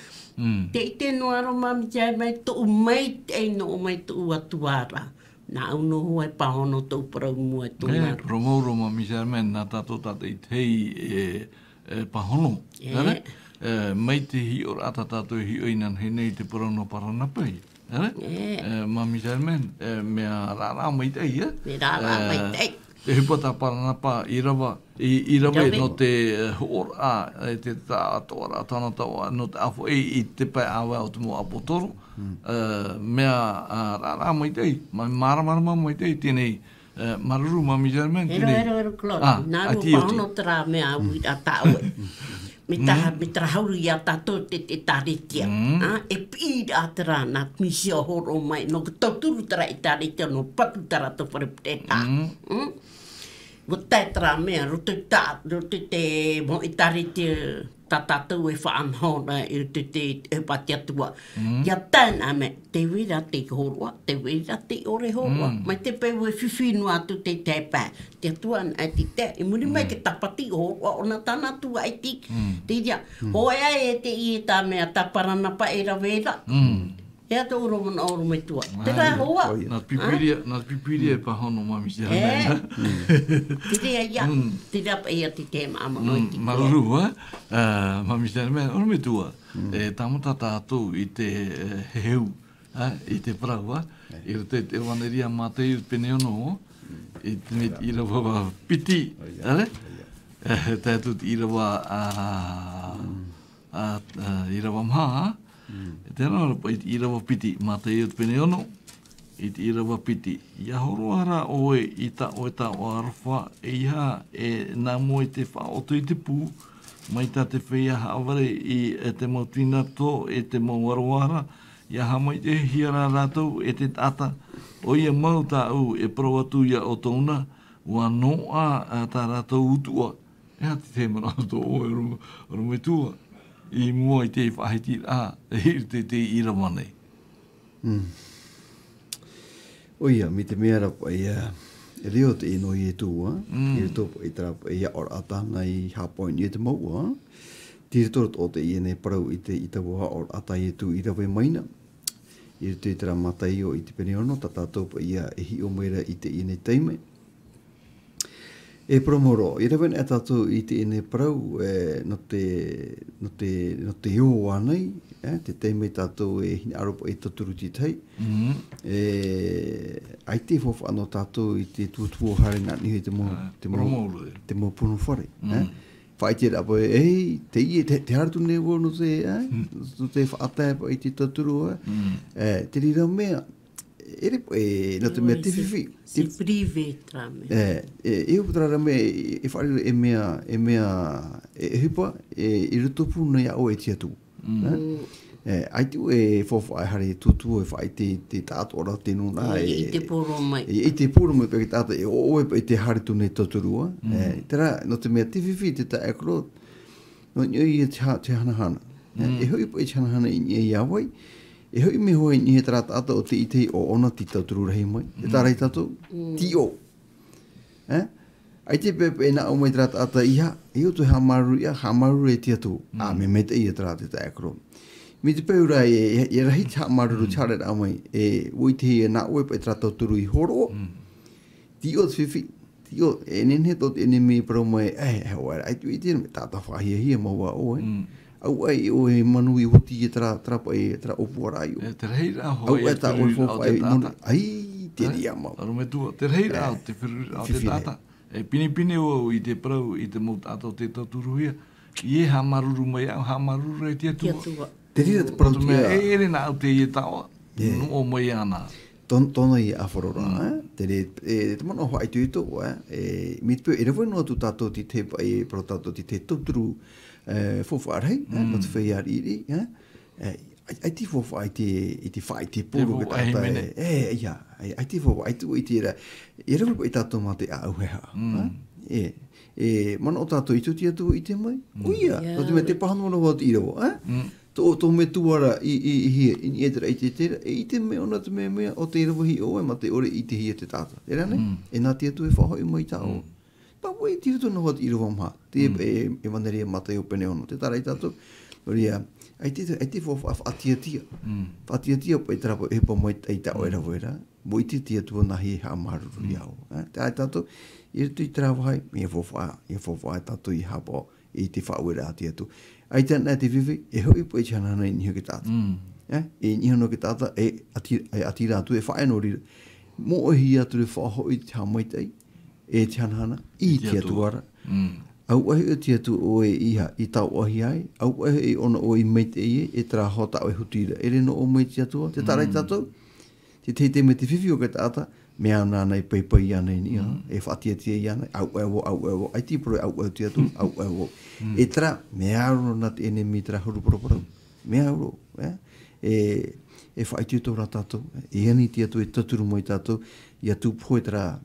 te no aro mami te me to mai te no mai tu atuara na uno e pa hono to pro mo to na promo mami te me na tato te pa hono mai te hi or atata to hi oinan he nei te porono parana pai mami te me ra mai te ia me ra mai te te hipata parana pa irawa no te hor te ta tora tana tawa no te afo i te pai awa o te mo apotoro mea ra mai te mara mai te tenei maruru mami German ero klot na ro pa no tra me a ta me tra hauru ia tato te taritia e pi atra na misio horo mai no to turu tra taritia no patu tra to for te ta tra me ro te mo taritia tata e fa an hona e te patia tua ya tan ame te vira te horwa te vira te ore horwa mai te pe we fifinu atu te pa te tuan ati te e muri mai ke tapati horwa ona tana tu ai ti te dia ho e te I ta me ta parana pa era vera ia to ro mon oro me tua te ra hoa na pipiria pa hono mami se te ra pa ia te mama no ti maru mami se oro me tua e tamata tatu I te heu I te praua I te waneria mate I peneono I te met I rawa piti ale tatu I rawa I rawa maha tēnā rapa I rawa piti mata I peneono I te rawa piti ia horoara oe I ta oe ta o arwha e iha e nā moe te whaoto I te pū mai ta te whea haware I te mautina tō e te mauaroara ia ha mai te hiara rātou e te tata o ia mau tā u e proatu ia o tōna ua noa tā rātou utua e ha te tēmana tō oe rume tua I mua I te whahiti te ira manei. Oia, mi te mea rapa ia e reo te ino I e tūa, I re tōpa I trapa ia or atana I Haapoin I te maua, tira torot o te I ne parau I te itawa or ata I tū I rawe maina, I re tū I tera matai o I te peneono, tata tōpa ia e hi o meira I te I ne teime. E promoro, I rewen e tatu I te ine parau no te io wanei, te teime tatu e hina aropa e taturu ti tei. Ai te fofa ano tatu I te tuatua hare nā nihi te mo punu whare. Whai te rapo te I te haratu ne wo no te whaatai pa I te taturu. Te rira mea, no te mea te whiwhi. Si prive trame. E uputra me e whareru e mea e hipa I rutopu na ia o e tia tu. Ai tu e fofa ai hare tutu e whai te tātu ora tenu nā. I te poro mai. I te poro mai peke tāta e o e te hare tu ne toturua. Tera, no te mea te whiwhi te ta ekro, no i te hanahana. E hoi pa I te hanahana I nye iawai, e hoi me hoi ni he tarata ata o te ite o ona ti tauturu rahi mai. E tārai tātou, ti o. Ai te pepe e na o mai tarata ata iha, e o tu hamaru ia, hamaru e tia tu. Me meta ia tarata ta ekro. Mi te peura e rahi te hamaru chare ra mai, e ui te e na oe pa e tarata tauturu I horo. Ti o te whiwhi, ti o, e nenhe tot e ne me parau mai, ai tu I te me tata whahia hia maua oe. Au ai o e manu I hoti e tra opua rai. Te reira Au hoi e ta o fofa ai manu. Ai, te ria mau. Aro me tua, te reira au te whiru au te tata. E pini o I te prau I te mau tata o te taturuhia. I e ha maruru mai au, ha maruru e tia tua. Te rira te prau tia. E ere na au te I e tawa. No o mai ana. Tona I awharora, te mana hoa I tuito, mitpeo, e rewa noa tu tātou ti te pai, pro tātou ti te tuturu fofarei, no te whai ariri, ai ti fofa I te whai te pūru ke tātai, ia, ai ti fofa, ai tu I te era, e rewa I tātou mā te auheha, mana o tātou I tuti atu I te mai, uia, no te me te pahanoa hoa te irawa, Tō me tuara I etera I te tera, I te me ona te mea o te irawa hi oe, ma te ore I te hi te tata. Te rane? E nā tia tu e whahoi mai tāo. Pa wei tira tu noho te irawa mha. Te e waneria matai o pene ono. Te tarai tātou. Oria, ai te whawa whatia. Whatia pa I trapa e pa mai I tāo e rawa era. Mo I te tia tu nahi e ha maruru I au. Te ai tātou, I tu I trawa hai, I whawa tātou I hapa I te whaua tia tu. Ai tēnā te whiwhi, e hoi po e tianana I niho ki tāta. E niho no ki tāta, e atira atu, e whaeno rira. Mo o hi atu re whahoi te hamaitei, e tianana, I tia tuara. Au ahi o tia tu o e iha, I tau ahi ai, au ahi e ona o I meitei e tra hota o e hutira. E re no o mei tia tua, te tarai tātou, te me te whiwhi o ki tāta, mea nānei pai anei ni, e whatia I anei, au, ai ti pro au tia tu, au. E tra, mea aro na te ene mi tra huru poroporau. Mea aro, e whaitiu tō rā tātou, e ani tia tu e taturu mai tātou, ia tu poe tra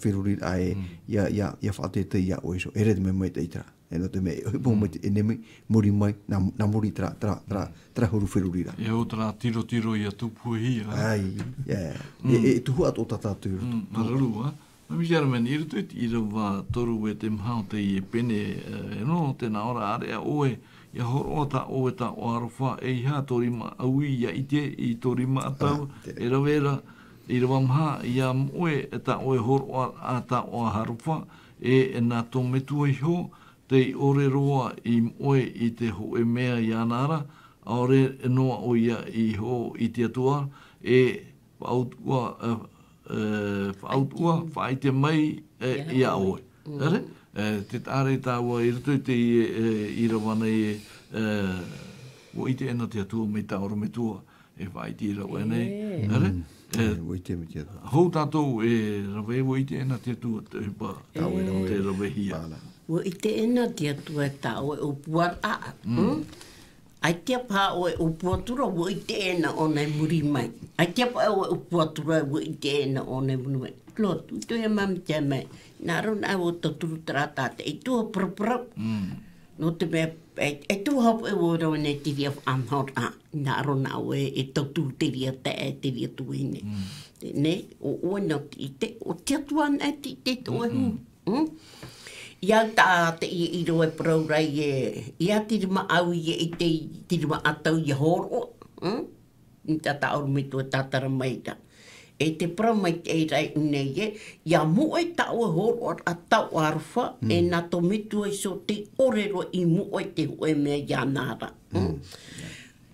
whiruri ai, ia whaatete ia oiso, e re te me mai te itra. E no te me, e po mai te ene mi, muri mai, na muri tra huru whiruri ra. E o tra tiro ia tu poe hia. Ai, e tuhu ato tātou. Mararu, ha? Mami jara meni, I rutu I rawa toru e te mhao te I e pene, no, tēnā ora area oe, ia horo o ta oe ta o arofa, e iha torima aui ia ite, I torima atau, e rawera, I rawa mha, ia moe, e ta oe horo a ta o arofa, e nā tō metua iho, te I ore roa I moe I te ho e mea I anara, aore noa o ia I ho I te atua, e pautua, whautua, whai te mai ia oe. Te tāre tāua I rutu te I rawana o I te ena te atua me tāoro me tua e whai te rawa nei. Hou tātou e rawe o I te ena te atua te hupa te rawe hia. O I te ena te atua tāua o puara. Ai te pā o e upuatura o I te ena o nei muri mai. Ai te pā o e upuatura o I te ena o nei muri mai. Klotu, tu e mami te mai. Nā rona o taturu tātate. E tua praprau. No te mea, e tua hapu e o rau nei te ria amhora. Nā rona o e taturu te ria te e te ria tuine. Ne, o na te, o te atua nei te toa hu. Ia tā te I roe praurai ia tirima au I te tirima atau I horo. Ni tā tauru me tua tātara maita. E te prau mai te rai unei ia mua tā ua horo a tau arwha e nā tō mitua I so te orero I mua te hoe mea ia nāra.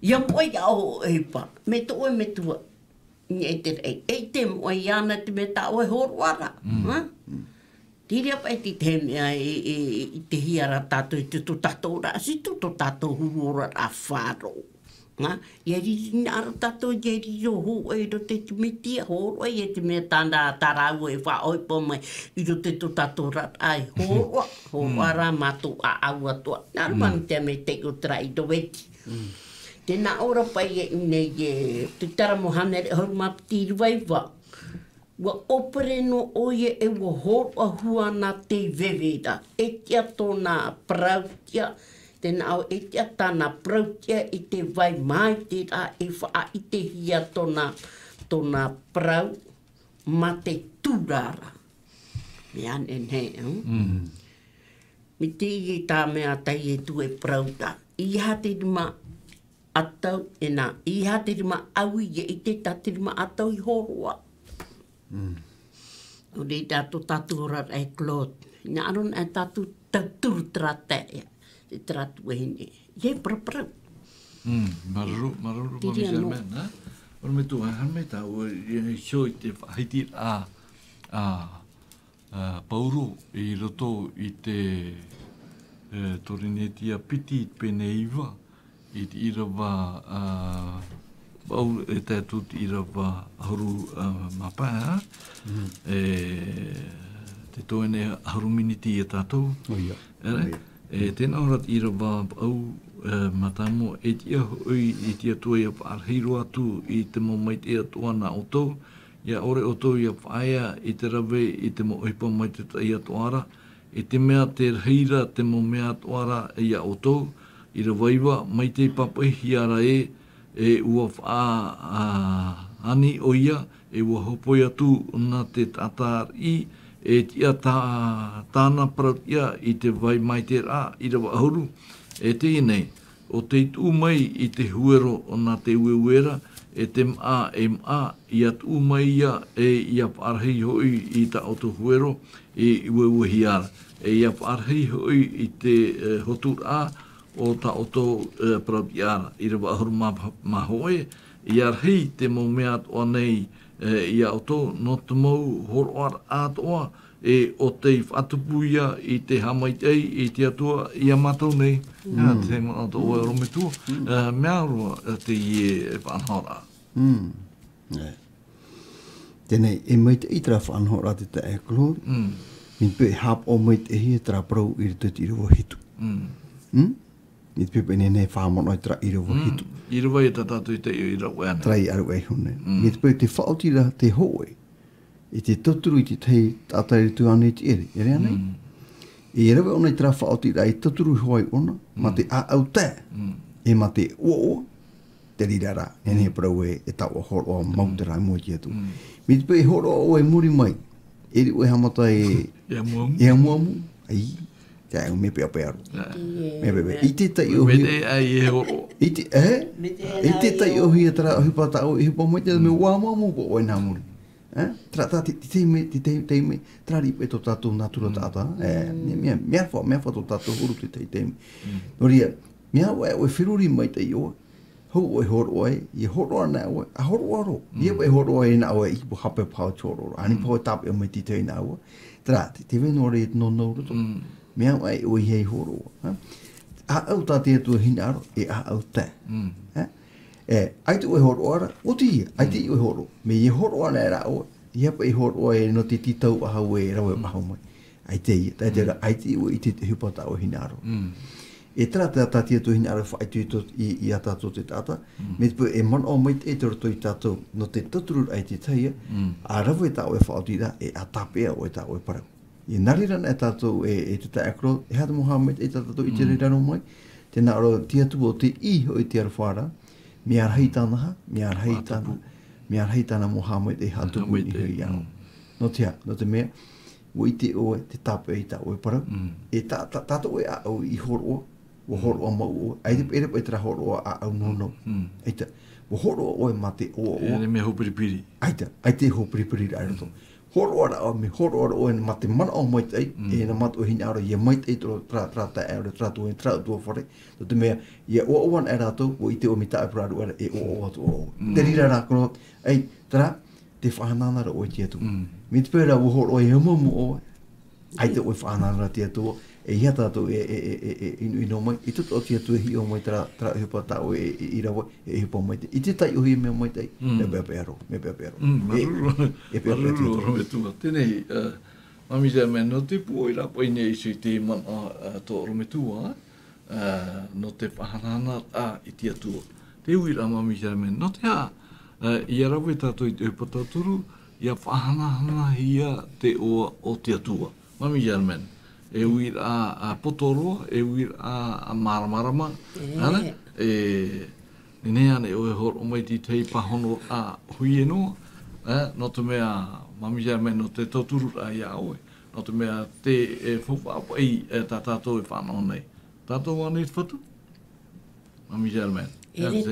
Ia mua ia o epa. Me tō oe me tua. E te mua ia na te me tā ua horo ara. Tiri apa te thème I te hiara tātou I te tō tātou rāsi tō tātou huora a whāro. Ia riri nāra tātou ia riri o ho e ro te tumitia horo e te mea tāna tarau e whaoi po mai I ro te tō tātou rat ai horo ara mātou a aua toa. Nāra mani te me te o trai do weti. Tēnā ora pai nei te tara mohanere hau mapiti ruaiwa. Wa opere no oie e wa hor a hua na te veveda. E tia tōna prautia, tēnā au e tia tāna prautia I te vai mai te rā e wha I te hia tōna prau ma te tūrara. Me ane nei, Me te I tā mea tai e tu e prauta. Iha te rima atau e nā. Iha te rima au I te tā te rima atau I horoa. O rei tātou tātou ora e klot. Nā aron e tātou tāturu trate. te tratu e hine. Ie praprau. Maruru, mamisamen, ha? Ora me tu me tau shoi te Haapiiraa pauru I roto I te torinetia piti peneiva I te irawa pau e tatu te irawa ahuru mapa, ha? Te toene ahuru miniti e tātou. Oia. Tēnā ora te irawa au matamo e tia hui I tia tua ia whaarhiro atu I te momai te atua na otou. Ia ore otou ia whaia I te rawe I te mo oipa mai te tai atuara. E te mea te rheira te mo mea atuara ia otou. I rawaiwa mai te papai hiara e ua wha ani o ia e ua hopoi atu na te tatari e tia tāna parautia I te vai mai te rā I rawa ahuru. E tēnei, o te tū mai I te huero o nā te uewera, e te maa I atu mai ia ia whaarhei hoi I ta oto huero I uewehiara. Ia whaarhei hoi I te hotura o ta oto parautia I rawa ahuru mahoe, ia rhei te mo mea atoa nei ia oto no te mau horoar atoa o te whatupuia I te hamaitei I te atua I a matau nei. Te mana to o ero me tu. Mea roa te ie whanhora. Tēnei, e mai te itra whanhora te te eklo. Min pe hap o mai te hi tra prau I te tirawa hitu. Ni te pepe nei whamona I tra irawa hitu. Irawa I tatatu I te irawa ana. Trai aru ei hune. Ni te pepe te whaotira te hoe. I te toturu I te tei tātai tu ane te ere. Ere anei? I rawe ona I tra whaotira I toturu hoai ona. Ma te a au te. E ma te o te rirara. E ne parau e tau horo o mautera I mua ki atu. Mi te pepe horo o e muri mai. E ri oe hamata e muamu. Ai. Te au me pea pea aru. Me pepe. I te tai o Me te ai e horo. I te tai o hi e tara o hipa tau I hipa mai te me uamuamu po oe nā muri. Trata te teime trari pe to tatu natura tata mea fa to tatu huru te teime noria mea o firuri mai te yo ho o horo I horo na o a horo ia o horo na o I po hape pau choro ani po tap e mai te na o tra te venore no to mea o hei horo a au tate tu hinaro e a au te ai tu e horo ora, o ti ai ti e horo. Me e horo ana era o, ia pa e horo e no te titau a hau e rawe mahau mai. Ai te ai ti o I te hupata o hinaro. E trata tati tu hinaro fa ai tu I ata to te tata. Me te e man o mai te to I tato no te toturu ai te taia. A rawe ta o e whaotira e a tapea o e ta o e parau. I nariran e tato e te ta akro, e hata Mohamed e tato I te rirano mai. Te na aro tia tu o te I o I te arwhara. Mea rhaitana Mohamed e hatu mui I hui au. No te mea, o I te oe, te tape I ta oe parau. E tato oe a au I horo o horo o mau oe. Ai te ere tra horo a au nono. Eita, o horo oe ma te o. E me hopiripiri. Ai te hopiripiri ai roto. Horo ora o me horo ora o ma te mana o mai tei e na mat o hina ora ye mai tei tro tra ta ora tra tu fore to te mea ye o one era to o I te o mita pra ora e o te rira ra kono ai tra te whanana ra o te tu mi te pera o horo o e momo o ai te o whanana te tu e ia tato I no mai I tuto o te tu hi o mai tra hipa ta o I rawa e hipa mai te I te tai o hi me mai tei me pepearo e pepearo me tu tenei mamisa me no te pu I rapo I nei sui te mana to ro me tu no te whanana I te atua te uira mamisa me no te ia rawa tato I te hipa turu ia whanana ia te o te atua mamisa me e uir a potoroa, e uir a maramarama, ana, nene ane o e horo mai ti tei pahono a hui no te mea mamisa me no te toturu a ia oe, no te mea te whupapa I ta tātou e whanau nei. Tātou ane te whatu? Mamisa me. Ere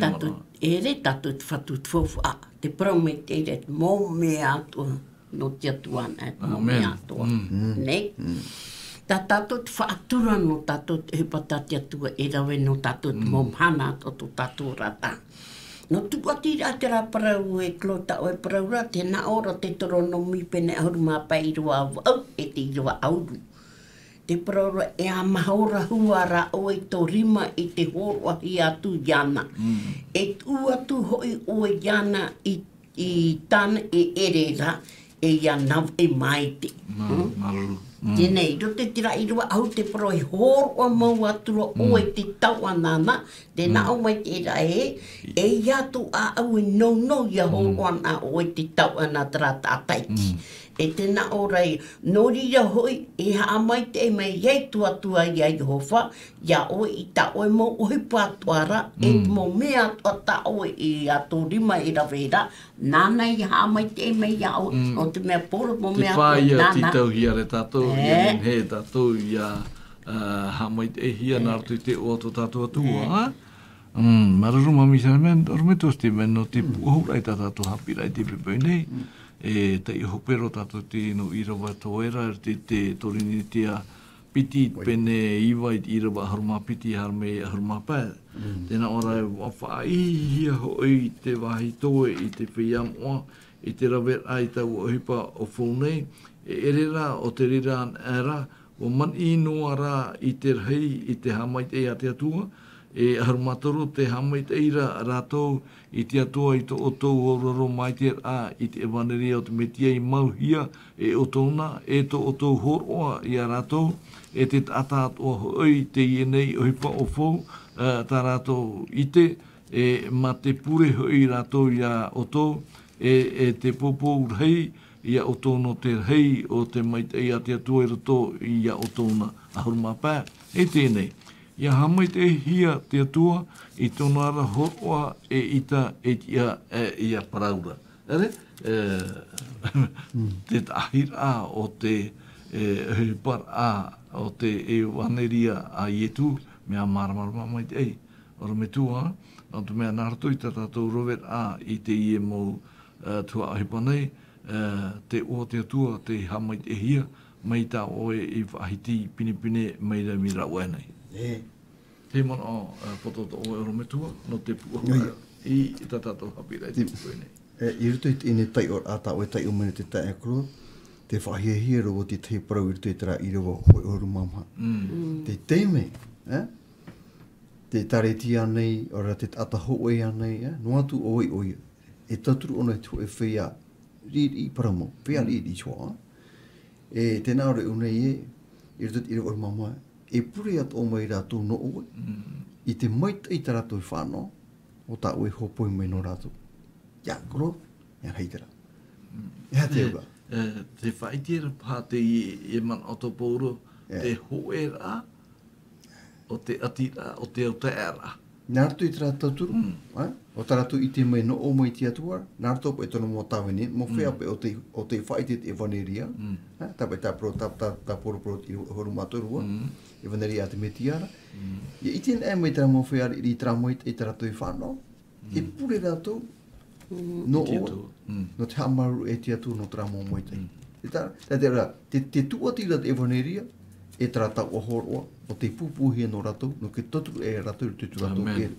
tātou te whatu te whupapa, te promete ere mō mea atua, no te atuana, mō mea atua. Nei? Ta tātou te whaatura no tātou te hupatati atua e rawe no tātou te momhana to tātou rata. No tuati a te raparau e klota o e paraura, te na ora te toro no mi pene auru mā pai rua au, e te rua auru. Te paraura e a mahaora huara o e tō rima i te horo ahi atu iana. E tu atu hoi o e iana i tāna e erera e ia nau e maite. Tēnei, rote tira i rua au te pro e horo a mau atura o e te tau anana, te nao mai te era e iatu a au e no ia horo ana o e te tau ana trata ataiti. E te na orei, no rira hoi, e haa mai te e mei iei tuatua ia Jehova, ia oe i ta oe mo oe pātuara, e mo mea toa ta oe i a tō rima i rawera, nāna i haa mai te e mei ia oe, o te mea poro mo mea toa nāna. Te whāia titau hia re tātou, ia he tātou ia haa mai te e hia nā ratu te o ato tātou atua, Mararu mami sanamen, orme tosti men no te puhourai tātou Haapiiraa te pepeu nei, e te ihopero tātou te no irawa toera, te torini tia piti pene iwa i irawa haruma piti harme haruma pāe. Tēnā ora e whaaihia hoi te wahi toe i te whiamoa, i te rawera i tau o hipa o whonei, e erera o te rira an era, o man inoa rā i te rhei i te hamai te a te atua, e harumatoro te hamai te ira rātou i te atua i to o tau ororo mai te a i te ewaneria o te metia i mauhia e o tōna e to o tau horoa i a rātou e te ataatoa hoi te ienei o hipa o fōu tā rātou i te e ma te pure hoi rātou i a o tau e te popo rhei i a o tōno te rhei o te maitei a te atua i rato i a o tōna ahurumapā e tēnei. Ia hamai te hia te atua i tōna ara horoa e ita e ia paraura. Ere? Te tahira o te hupara o te e waneria a ietu, mea maramarama mai te ei. Ora me tua, o te mea nāratu i tātou rover a i te ie mō tua ahipanei, te o te atua, te hamai te hia, mai tā oe i whahiti pinipine mai rei mi rau enei. Te mana o pototo o Eurometua, no te puahua i tātou Haapiiraa te puene. I ruto i tēne tai o ata o e tai o mene te tai akro, te whahia ro o te tei parau i ruto i tera i rewa hoi oru mamha. Te teime, te taretia nei, ora te ata hoe anei, no atu oi oi, e taturu ona tu e whia riri i paramo, whia riri i chua. E tēnā ore unei i ruto i rewa oru mamha, e pure at o mai rātou no oe, i te maita i tā rātou i whānau, o tā oe hopoi mai no rātou. Ia, koro, ia heitera. Ia te uga. Te whaitira pā te i man o tō pōro, te hoe rā, o te atira, o te autēra. Nā rātou i tā rātou turu, o tā rātou i te mai no o mai ti atua, nā rātou po e tono mō tāwene, mō whea pe o te whaitit e waneria, tāpai tā poro i horu mātorua, e waneria a te metiara. Ia i tēnā e mai tā mō whea i tā moit e tā rātou i whānau, e pure rātou no o, no te hamaru e te atu no tā mō moitai. Te tuatira e waneria, e tā rātou o horoa, o te pupuhia no rātou, no ke toturu e rātou te tu rātou kere.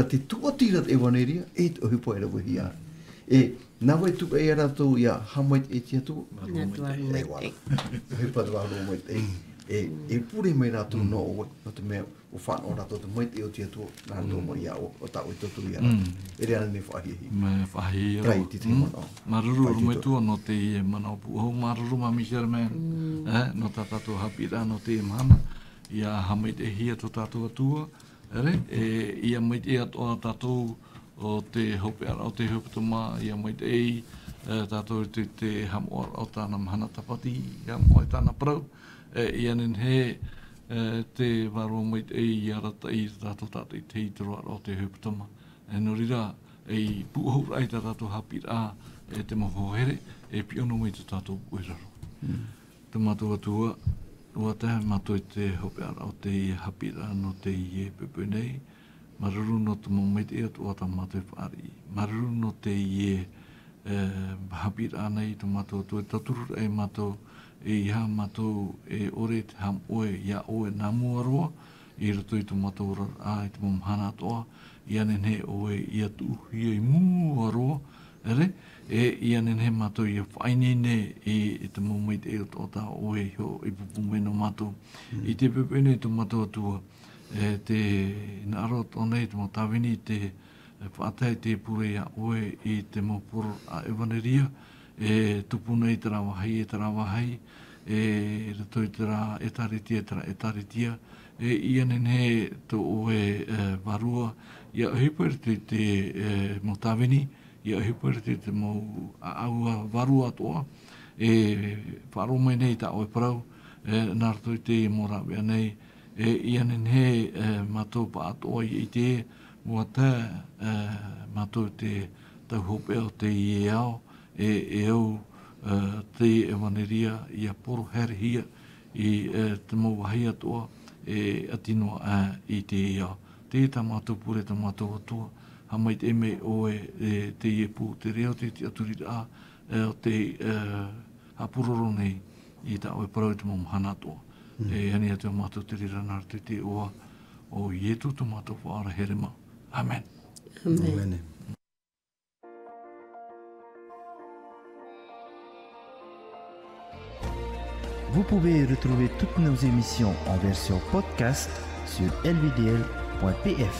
Te tuatira e waneria, e te ohipo e rawa hiara. E nā wai tuka e rātou ia hamait e te atu, e wala. Ohipa te wāro mai te. E pure mai rātou no oe, no te mea o whānau rātou te mai te o te atu, nā rātou mai ia o tā oi toturu ia rātou. E rea ne whahihi. Me whahihi. Rai te te manao. Maruru rume tua no te ie manao puho, maruru mami sherman, no tā tātou Haapiiraa no te mana. Ia hamai te hia to tātou atua, ia mai te atoa tātou o te hopeara o te hopetoma, ia mai te ei, tātou te hamoa o tāna mahana tapati, ia moe tāna parau, ia nen he te waro mai te ei, ia rata i tātou i te hitoroa o te hopetoma. No rira, ei puhourai tātou Haapiiraa, te mohohere, e piono mai te tātou uiraro. Te mātua atua, ua te mātua i te hopeara o te Haapiiraa no te ie pepe nei, maruru no te momete e atua ta mātua i whaari. Maruru no te ie Haapiiraa nei, te mātua atua e taturu e mātua ia mātou ore te ham oe ia oe nā muaroa, i rato i tu mātou a i te mamhana atoa, ia nene oe ia tu uhi i muaroa, ia nene mātou ia whainene i te momeit e o tā oe i pupumeno mātou. I te pepene tu mātou atua, te naro tonei te motawini te whaatai te pure ia oe i te moporo a Vendredi, tupuna i tera wahai, rato i tera etaritia, ia nene to oe varua, ia hipere te motawini, ia hipere te mo aua varua atoa, wharo mai nei ta oe parau, nā rato i te morawea nei, ia nene mātou pa atoa i te mua tā mātou te tauhope o te ieo, au te Vendredi ia poro herihia i te mauahi atoa atinoa i te ieo. Te tā mātou pure tā mātou atua, hamai te me oe te iepu, te reo te aturira o te hapuroro nei i tā oe parau te mamhana atoa. Hani atu mātou te rira nāra te oa o ietu tu mātou whaara herema. Amen. Amen. Vous pouvez retrouver toutes nos émissions en version podcast sur lvdl.pf.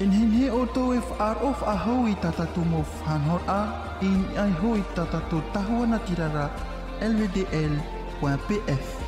In hinhe o tō e whaarof a hou i tatatu mo whanhor a, in ai hou i tatatu tahua na tirara lvdl.pf.